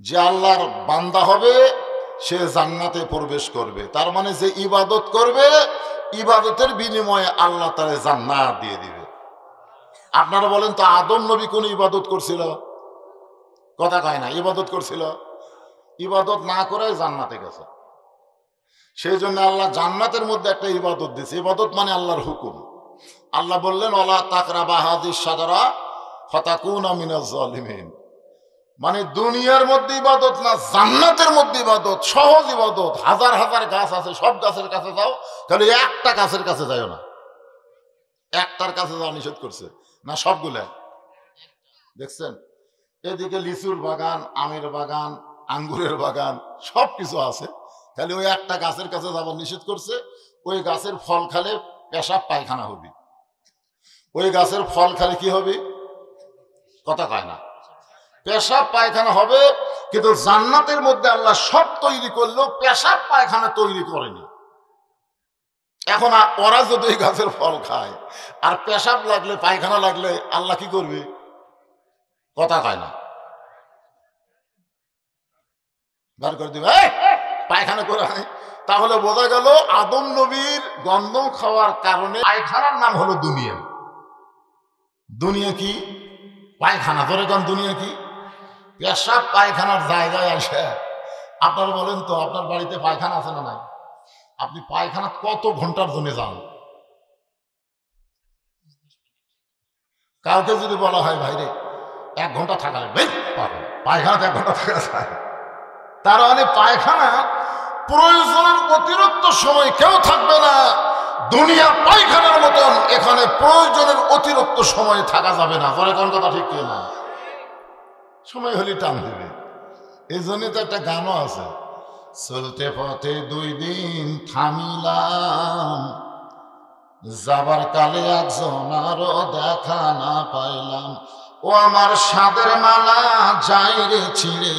যে আল্লাহর বান্দা হবে সে জান্নাতে প্রবেশ করবে। তার মানে যে ইবাদত করবে, ইবাদতের বিনিময়ে আল্লাহ তারে জান্নাত দিয়ে দিবে। আপনারা বলেন তো আদম নবী কোন ইবাদত করছিল? কথা কয় না। ইবাদত করছিল? ইবাদত না করে জান্নাতে গেছে। সেই জন্য আল্লাহ জান্নাতের মধ্যে একটা ইবাদত দিয়েছে। ইবাদত মানে আল্লাহর হুকুম। আল্লাহ বললেন ওয়ালা তাকরাবা হাযিস শাজারা ফাতাকুনা মিনাজ জালিমিন। মানে দুনিয়ার মধ্যে ইবাদত না, জান্নাতের মধ্যে ইবাদত, সহজ ইবাদত। হাজার হাজার গাছ আছে, সব গাছের কাছে যাও, খালি একটা গাছের কাছে যাও না। একটার কাছে যাওয়া নিষেধ করছে না, সবগুলা। দেখছেন এদিকে লিচুর বাগান, আমের বাগান, আঙ্গুরের বাগান, সব কিছু আছে, খালি ওই একটা গাছের কাছে যাওয়া নিষেধ করছে। ওই গাছের ফল খালে পেশাব পায়খানা হবে। ওই গাছের ফল খালে কি হবে? কথা কয় না। পেশাব পায়খানা হবে। কিন্তু জান্নাতের মধ্যে আল্লাহ সব তৈরি করলেও পেশাব পায়খানা তৈরি করেনি। এখন ওরা যদি এই গাছের ফল খায় আর পেশাব লাগলে, পায়খানা লাগলে আল্লাহ কি করবে? কথা কয় না। বার করে দিবে, পায়খানা করে আনে। তাহলে বোঝা গেল আদম নবীর গন্ধম খাওয়ার কারণে পায়খানার নাম হলো দুনিয়া। দুনিয়া কি? পায়খানা। ধরে যান দুনিয়া কি? পেশাব পায়খানার জায়গায় আসে। আপনারা বলেন তো আপনার বাড়িতে পায়খানা আছে না নাই? আপনি পায়খানা কত ঘন্টার জন্য যান? কাউকে যদি বলা হয় ভাইরে 1 ঘন্টা থাকা লাগবে, পায়খানাতে 1 ঘন্টা থাকা যায়। তার মানে পায়খানা প্রয়োজনের অতিরিক্ত সময় কেউ থাকবে না। দুনিয়া পায়খানার মতন, এখানে প্রয়োজনের অতিরিক্ত সময় থাকা যাবে না। পরে কোন কথা ঠিক না? সময় হলে টান দেবে। এই জন্য তো একটা গানও আছে, চলতে পথে 2 দিন থামিলাম, যাবার কালে একজন আরো দেখা না পাইলাম। ও আমার সাদের মালা যাই রে ছিঁড়ে,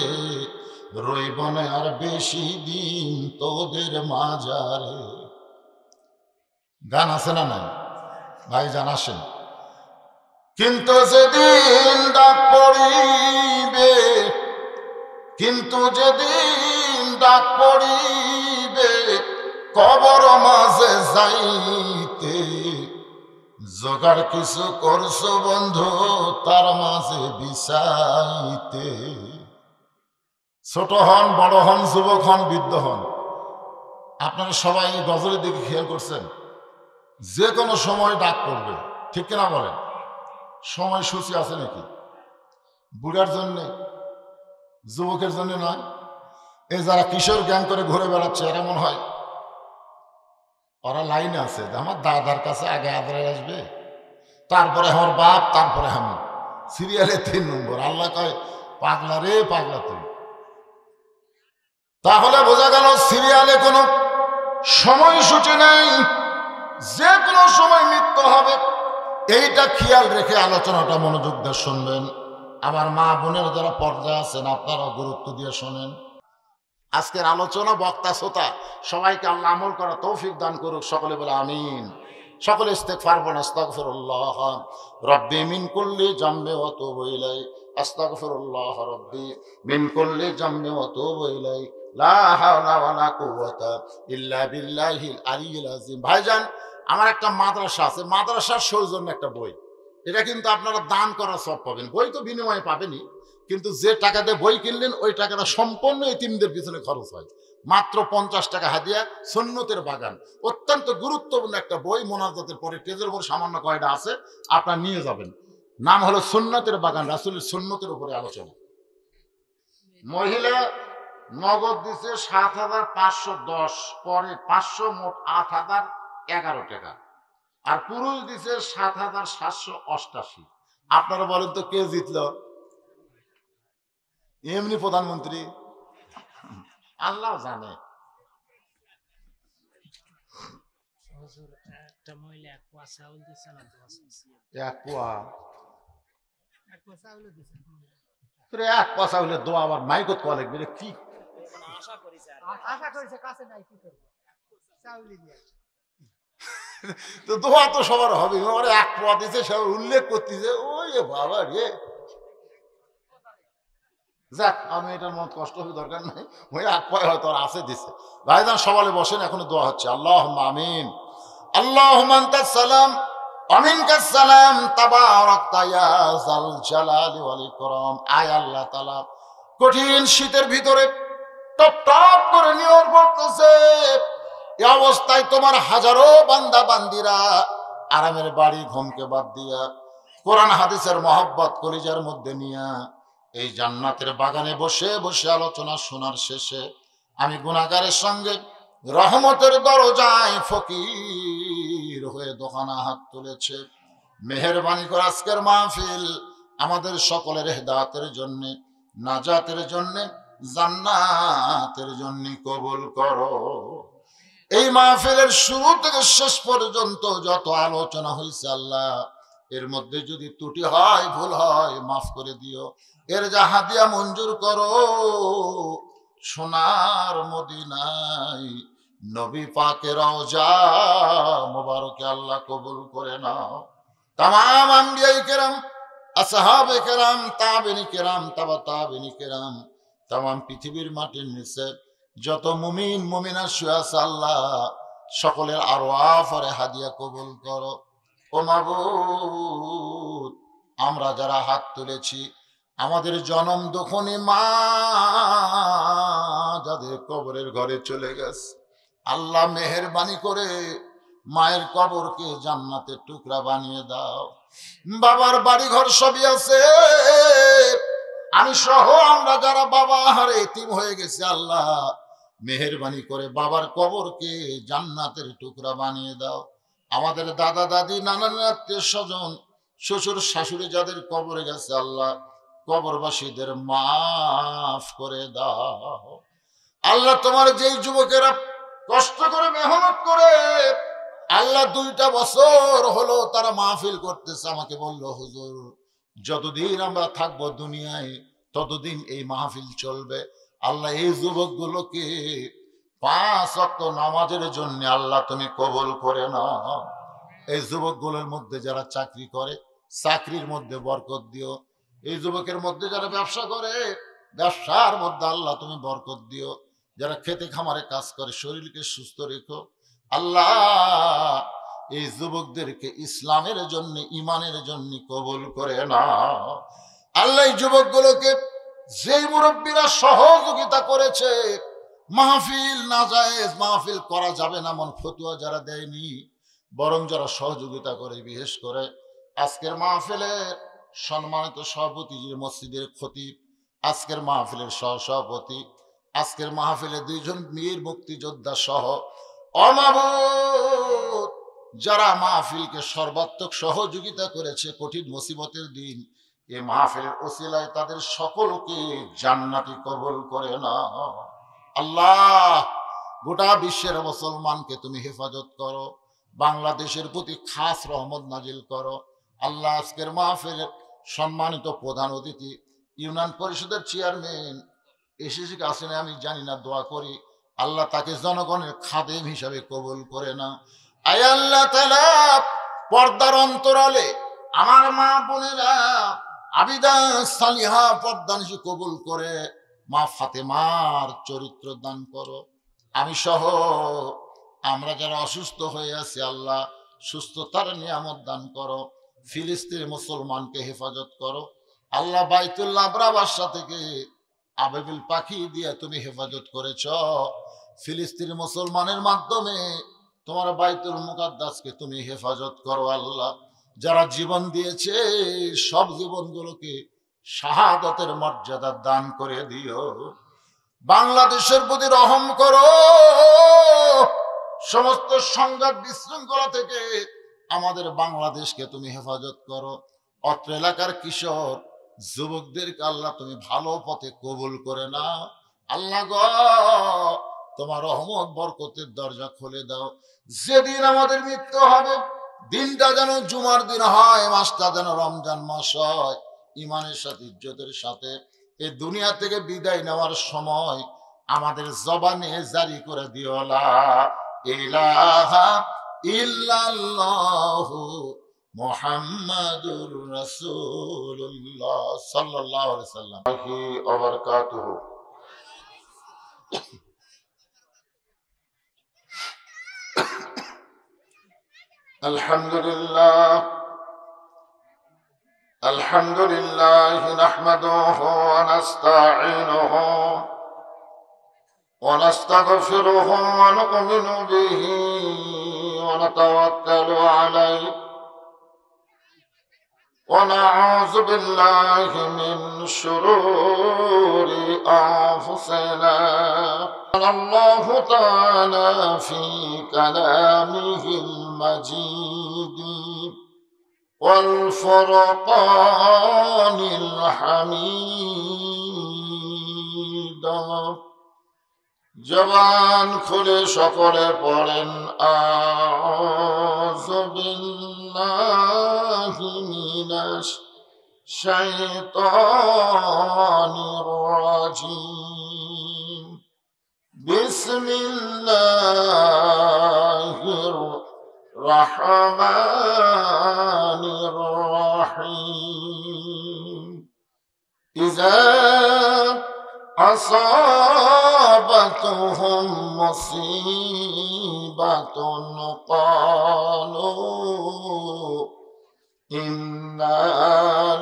রইব না আর বেশি দিন তোদের মাজারে। গান আছে না নাই ভাই? জান আসেন। কিন্তু যেদিন ডাক পড়িবে, কিন্তু যেদিন ডাক পড়িবে, কবর মাঝে যাইতে, জোগাড় কিছু করছো বন্ধু তার মাঝে বিছাইতে। ছোট হন, বড় হন, যুবক হন, বৃদ্ধ হন, আপনারা সবাই গজলের দিকে খেয়াল করছেন? যে কোনো সময় ডাক পড়বে, ঠিক কিনা বলেন? সময় সূচি আছে নাকি? বুড়ার জন্যে, যুবকের জন্য নয়। এই যারা কিশোর গ্যাং করে ঘুরে বেড়াচ্ছে এরা মনে হয় ওরা লাইনে আছে যে আমার দাদার কাছে আগে আদরায় আসবে, তারপরে আমার বাপ, তারপরে আমি, সিরিয়ালে 3 নম্বর। আল্লাহ কয় পাগলা রে পাগলা তুই। তাহলে বোঝা গেল সিরিয়ালে কোনো সময়সূচি নেই, যে কোনো সময় মৃত্যু হবে। এইটা খেয়াল রেখে আলোচনাটা মনোযোগ দিয়ে শুনবেন। আমার মা বোনের যারা পর্দায় আছেন আপনারা গুরুত্ব দিয়ে শোনেন। আজকের আলোচনা বক্তা শ্রোতা সবাইকে আল্লাহ আমল করা তৌফিক দান করুক, সকলে বলে আমিন। সকলে ইস্তেগফার বলেন, আস্তাগফিরুল্লাহ রব্বি মিন কুল্লি জামবি ওয়া তুবু ইলাই, আস্তাগফিরুল্লাহ রব্বি মিন কুল্লি জামবি ওয়া তুবু ইলাই, লা হাওলা ওয়ালা কুওয়াতা ইল্লা বিল্লাহিল আলিয়্যিল আযীম। ভাইজান, আমার একটা মাদ্রাসা আছে, মাদ্রাসার সৌজন্য একটা বই, এটা কিন্তু আপনারা দান করার সব পাবেন। বই তো বিনিময়ে পাবেনই, কিন্তু যে টাকা দিয়ে বই কিনলেন ওই টাকাটা সম্পূর্ণ এতিমদের পিছনে খরচ হয়। মাত্র 50 টাকা হাদিয়া, সুন্নতের বাগান, অত্যন্ত গুরুত্বপূর্ণ একটা বই। মোনাজাতের পরে পেজের উপর সামান্য কয়টা আছে, আপনারা নিয়ে যাবেন। নাম হলো সুন্নতের বাগান, রাসূলের সুন্নতের উপরে আলোচনা। মহিলা নগদ দিছে ৭৫১০, পরে 500, মোট ৮০১১ টাকা। আর পুরুষ দিছে ৭৭৮৮। আপনারা বলেন তো কে জিতল? এমনি প্রধানমন্ত্রী? আল্লাহ জানে। একটা মহিলা 1 পোয়া চাউল দিছে না, 1 পোয়া 1 পোয়া চাউলের দোয়া আবার মাইকত কোয়া লাগবে রে, কি আশা করেছে কাছে নাই, কি করবে চাউলই দিয়ে। তো দোয়া তো সবার হবে। 1 পোয়া দিছে, সব উল্লেখ করতেছে, ওই বাবা রে। যাক, আমি এটার মত কষ্ট হবে দরকার নাই, ওই 1 পোয়া হয়তো আর আছে দিছে। ভাইজান সবালে বসেন, এখনো দোয়া হচ্ছে। আল্লাহুম্মা আমিন। আল্লাহুম্মা আনতাস সালাম ওয়া মিনকাস সালাম, তাবারাকতা ইয়া যাল জালালি ওয়াল ইকরাম। আয় আল্লাহ তাআলা, কঠিন শীতের ভিতরে টপ টপ করে নিয়র পড়তেছে, এই অবস্থায় তোমার হাজারো বান্দা বান্দিরা আরামের বাড়ি ঘুমকে বাদ দিয়া কোরআন হাদিসের মহব্বত কলিজার মধ্যে নিয়া এই জান্নাতের বাগানে বসে বসে আলোচনা শোনার শেষে আমি গুনাহগারের সঙ্গে রহমতের দরজায় ফকির হয়ে দোকানা হাত তুলেছে। মেহেরবানি করে আজকের মাহফিল আমাদের সকলের হেদায়েতের জন্য, নাজাতের জন্য, জান্নাতের জন্য কবুল করো। এই মাহফিলের শুরু থেকে শেষ পর্যন্ত যত আলোচনা হয়েছে আল্লাহ, এর মধ্যে যদি ত্রুটি হয়, ভুল হয়, মাফ করে দিও। এর যা হাদিয়া মঞ্জুর করো, সোনার মদিনায় নবী পাকের রওজা মোবারকে আল্লাহ কবুল করে নাও। তামাম আম্বিয়ায়ে কেরাম, আসহাবে কেরাম, তাবেঈনে কেরাম, তাবা তাবেঈনে কেরাম, তামাম পৃথিবীর মাটির নিচে যত মুমিন মুমিনা শুয়ে আছে আল্লাহ, সকলের আরওয়াহ আর হাদিয়া কবুল করো। ও মাবুদ, আমরা যারা হাত তুলেছি, আমাদের জনম দুঃখনী মা যাদের কবরের ঘরে চলে গেছে, আল্লাহ মেহেরবানি করে মায়ের কবরকে জান্নাতের টুকরা বানিয়ে দাও। বাবার বাড়ি ঘর সবই আছে, আমি সহ আমরা যারা বাবা হারে এতিম হয়ে গেছে আল্লাহ, মেহেরবানি করে বাবার কবরকে জান্নাতের টুকরা বানিয়ে দাও। আমাদের দাদা দাদি, নানা আত্মীয় স্বজন, শ্বশুর শাশুড়ি যাদের কবরে গেছে আল্লাহ, কবরবাসীদের মাফ করে দাও। আল্লাহ, তোমার যেই যুবকেরা কষ্ট করে মেহনত করে আল্লাহ 2টা বছর হলো তারা মাহফিল করতেছে, আমাকে বললো হুজুর যতদিন আমরা থাকবো দুনিয়ায় ততদিন এই মাহফিল চলবে। আল্লাহ, এই যুবকগুলোকে 5 ওয়াক্ত নামাজের জন্য আল্লাহ তুমি কবুল করে নাও। এই যুবকগুলোর মধ্যে যারা চাকরি করে, চাকরির মধ্যে বরকত দিও। এই যুবকের মধ্যে যারা ব্যবসা করে, ব্যবসার মধ্যে আল্লাহ তুমি বরকত দিও। যারা খেতে খামারে কাজ করে, শরীরকে সুস্থ রেখো আল্লাহ। এই যুবকদেরকে ইসলামের জন্য, ইমানের জন্য কবুল করে নাও। আল্লাহ, এই যুবকগুলোকে যেই মুরব্বীরা সহযোগিতা করেছে, মাহফিল নাজায়েজ, মাহফিল করা যাবে না এমন ফতোয়া যারা দেয়নি, বরং যারা সহযোগিতা করে, বিশেষ করে আজকের মাহফিলের সম্মানিত সভাপতি, মসজিদের খতিব, আজকের মাহফিলের সহসভাপতি, আজকের মাহফিলে 2 জন বীর মুক্তিযোদ্ধা সহ অমাবুত যারা মাহফিলকে সর্বাত্মক সহযোগিতা করেছে কঠিন মুসিবতের দিন, এই মাহফিলের ওসিলায় তাদের সকলকে জান্নাতি কবুল করে না। আল্লাহ, গোটা বিশ্বের মুসলমানকে তুমি হেফাজত করো, বাংলাদেশের প্রতি খাস রহমত নাজিল করো। আল্লাহ, আজকের মাহফিলের সম্মানিত প্রধান অতিথি ইউনিয়ন পরিষদের চেয়ারম্যান এসেছে আসেন আমি জানি না, দোয়া করি আল্লাহ তাকে জনগণের খাদেম হিসাবে কবুল করে না। আয় আল্লাহ তাআলা, পর্দার অন্তরালে আমার মা বোনেরা আবিদা সালিহা পর্দানিশী কবুল করে মা ফাতেমার চরিত্র দান করো। আমি সহ আমরা যারা অসুস্থ হয়ে আছি আল্লাহ সুস্থতার নিয়ামত দান করো। ফিলিস্তিনের মুসলমানকে হেফাজত করো আল্লাহ। বাইতুল্লাহ আব্রাবাসা থেকে আবেবিল পাখি দিয়ে তুমি হেফাজত করেছ। ফিলিস্তিন মুসলমানের মাধ্যমে তোমার বাইতুল মুকাদ্দাসকে তুমি হেফাজত করো আল্লাহ। যারা জীবন দিয়েছে সব জীবনগুলোকে শাহাদাতের মর্যাদা দান করে দিও। বাংলাদেশের প্রতি রহম করো। সমস্ত সংঘাত বিশৃঙ্খলা থেকে আমাদের বাংলাদেশকে তুমি হেফাজত করো। অত্র এলাকার কিশোর যুবকদেরকে আল্লাহ তুমি ভালো পথে কবুল করে না আল্লাহ গো। তোমার রহমত বরকতের দরজা খুলে দাও। যেদিন আমাদের মৃত্যু হবে দিনটা যেন জুমার দিন হয়, মাসটা যেন রমজান মাস হয়। ইমানের সাথে ইজ্জতের সাথে এই দুনিয়া থেকে বিদায় নেওয়ার সময় আমাদের জবানে জারি করে দিও লা ইলাহা ইল্লাল্লাহু মুহাম্মাদুর রাসূলুল্লাহ সাল্লাল্লাহু আলাইহি ওয়াসাল্লাম ওয়া বারাকাতুহু। আলহামদুলিল্লাহ আলহামদুলিল্লাহ নাহমাদুহু ওয়া নাস্তাঈনুহু ওয়া নাস্তাগফিরুহু ওয়া নু'মিনু বিহি ওয়া নাতাওয়াক্কালু আলাইহি ونعوذ بالله من شرور أنفسنا. قال الله تعالى في كلامه المجيد والفرقان الحميد. জবান খুলে সকলে পড়েন আউযু বিল্লাহি মিনাশ শাইতানির রাজিম. বিসমিল্লাহির রাহমানির রাহিম. ইযা أصابتهم مصيبة قالوا إنا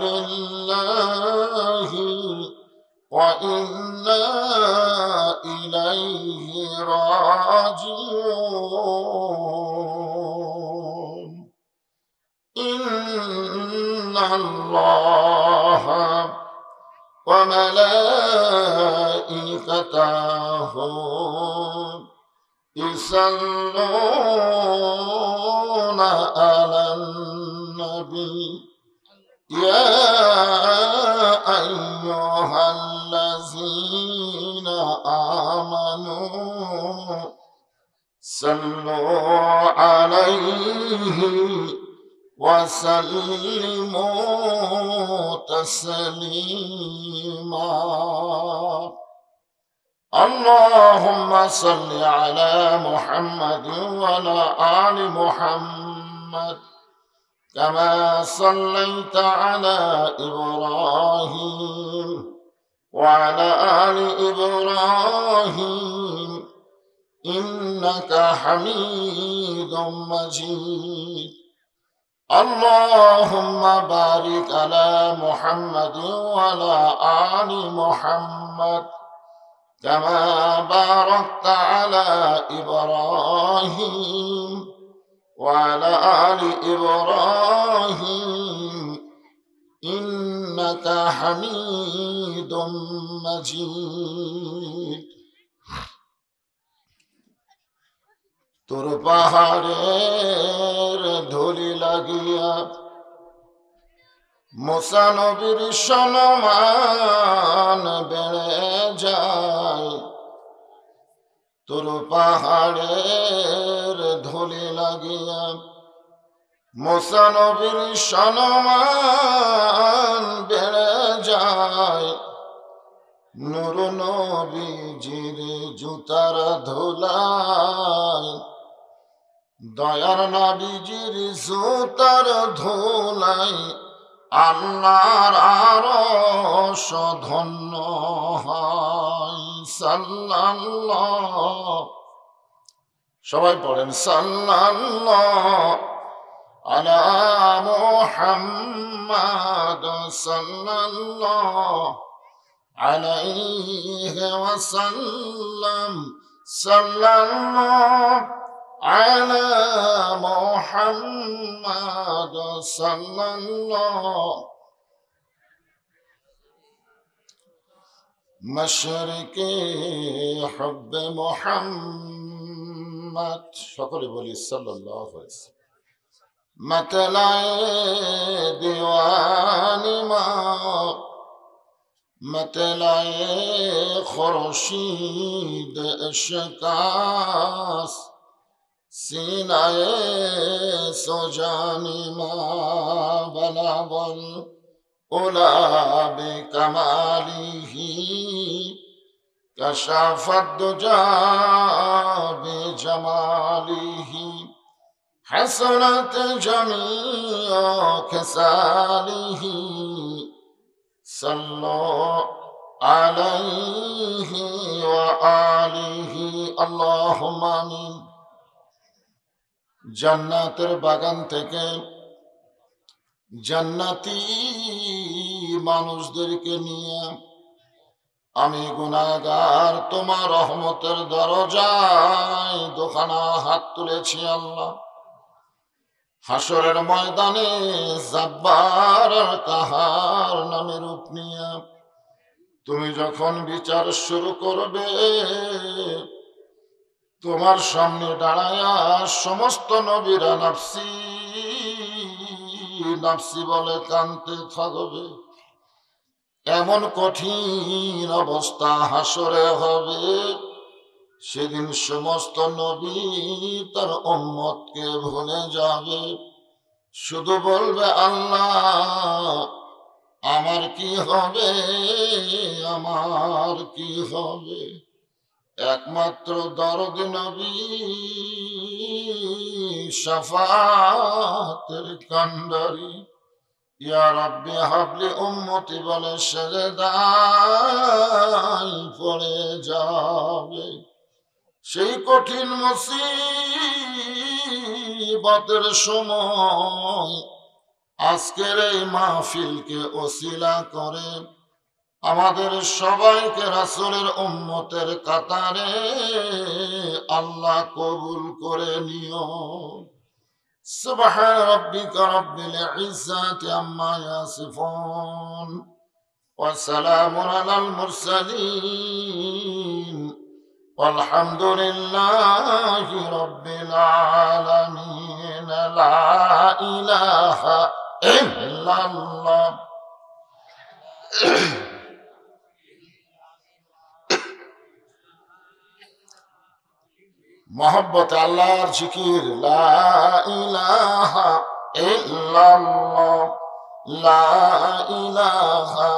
لله وإنا إليه راجعون. إن الله وملائكته يصلون على النبي يا أيها الذين آمنوا صلوا عليه وسلموا تسليما. اللهم صل على محمد وعلى آل محمد كما صليت على إبراهيم وعلى آل إبراهيم إنك حميد مجيد. اللهم بارك على محمد وعلى آل محمد كما باركت على إبراهيم وعلى آل إبراهيم إنك حميد مجيد. তোর পাহাড়ের ধুলি লাগিয়া মুসা নবীর সম্মান বেড়ে যায়। তোর পাহাড়ের ধুলি লাগিয়া মুসা নবীর সম্মান বেড়ে যায়। নূর নবীজির জুতার ধুলায় দয়ার নবীজির জুতার ধুলাই আল্লাহর আরশ ধন্য হয়। সাল্লাল্লাহু, সবাই পড়েন সাল্লাল্লাহু আলা মুহাম্মাদ সাল্লাল্লাহু আলাইহি ওয়াসাল্লাম। সাল্লাল্লাহু আলা মুহাম্মাদ সাল্লাল্লাহু। মশরিকে হুব্বে মুহাম্মদ, সকলে বলি সাল্লাল্লাহু আলাইহি ওয়াসাল্লাম। मतलाए दीवानी माँ मतलाए खुर्शीद इश्कास सीनाए सुजानी माँ बलावल उला बिकमालिही कशाफत दुजा बिजमालिही हसनत जमीअ खसालिही सल्लो अलैहि व आलिहि अल्लाहुम्मा आमीन। জান্নাতের বাগান থেকে জান্নাতি মানুষদেরকে নিয়ে আমি গুনাহগার তোমার রহমতের দরজায় দোখানা হাত তুলেছি আল্লাহ। হাসরের ময়দানে জাব্বার আর কাহার নামে রূপ নিয়ে তুমি যখন বিচার শুরু করবে, তোমার সামনে দাঁড়ায়া সমস্ত নবীরা নাফসি নাফসি বলে কাঁদতে থাকবে। এমন কঠিন অবস্থা হাসরে হবে, সেদিন সমস্ত নবী তার উম্মতকে ভুলে যাবে, শুধু বলবে আল্লাহ আমার কি হবে, আমার কি হবে। একমাত্র দরদ নবী শাফাতের কান্ডারি ইয়া রাব্বি হাবলি উম্মতি বলে সেজদায় পড়ে যাবে। সেই কঠিন মুসিবতের সময় আজকের এই মাহফিলকে ওসিলা করে আমাদের সবাইকে রাসূলের উম্মতের কাতারে আল্লাহ কবুল করে নিও। সুবহান রাব্বিকা রাব্বিল ইজ্জাতি আম্মা ইয়াসিফুন ওয়া সালামুন আলাল মুরসালিন والحمد لله رب العالمين لا إله إلا الله मोहब्बत अल्लाहर जिकिर ला इलाहा इल्लल्लाह ला इलाहा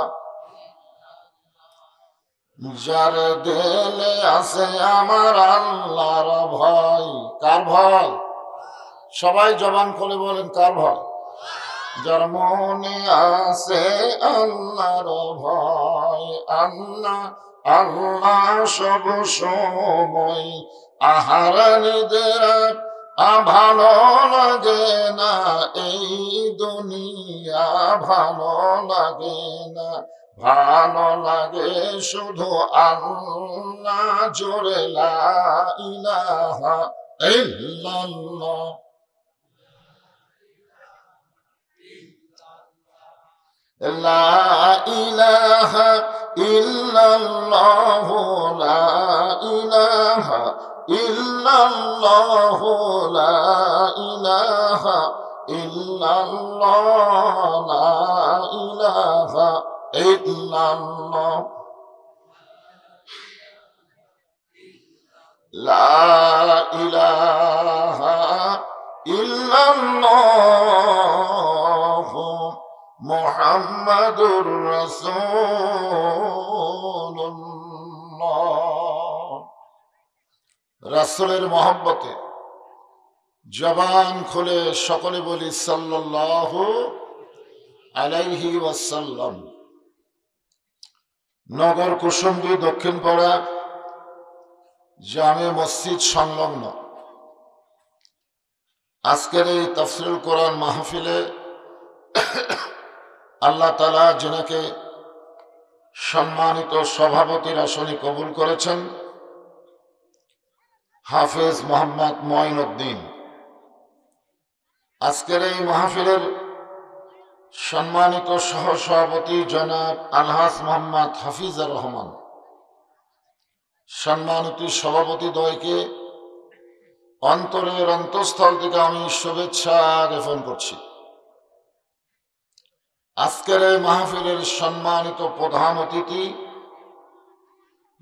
যার দিলে আছে আমার আল্লাহর ভয়। কার ভয়? সবাই জবান খুলে বলেন কার ভয়? যার মনে আছে আল্লাহর ভয়। আল্লাহ আল্লাহ সব সময় আহার নিদ্রা ভালো লাগে না, এই দুনিয়া ভালো লাগে না, ভালো লাগে শুধু আল্লাহ জোরে লা ইলাহা ইল্লাল্লাহ। লা ইলাহা ইল্লাল্লাহু লা ইলাহা ইল্লাল্লাহু লা ইলাহা ইল্লাল্লাহ লা ইলাহা ইল্লাল্লাহ লা ইলাহা ইল্লাল্লাহ মুহাম্মাদুর রাসূলুল্লাহ। রাসূলের মহব্বতে জবান খুলে সকলে বলি সাল্লাল্লাহু আলাইহি ওয়াসাল্লাম। নগর কুসুম্বী দক্ষিণ পাড়া জামে মসজিদ সংলগ্ন আজকের এই তাফসীরুল কোরআন মাহফিলে আল্লাহ তাআলা যিনাকে সম্মানিত সভাপতির আসনে কবুল করেছেন, হাফেজ মোহাম্মদ মঈনুদ্দিন। আজকের এই মাহফিলের সম্মানিত সহসভাপতি জনাব আলহাজ মোহাম্মদ হাফিজুর রহমান, সম্মানিত সভাপতি দ্বয়কে অন্তরের অন্তঃস্থল থেকে আমি শুভেচ্ছা জ্ঞাপন করছি। আজকের এই মাহফিলের সম্মানিত প্রধান অতিথি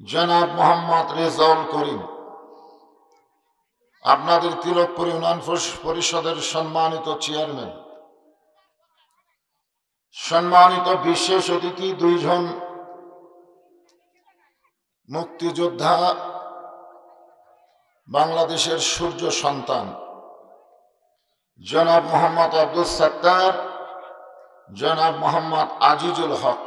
জনাব মোহাম্মদ রেজাউল করিম, আপনাদের তিলকপুর ইউনিয়ন পরিষদের সম্মানিত চেয়ারম্যান, সম্মানিত বিশেষ অতিথি দুইজন মুক্তিযোদ্ধা, বাংলাদেশের সূর্য সন্তান জনাব মোহাম্মদ আব্দুল সাত্তার, জনাব মোহাম্মদ আজিজুল হক,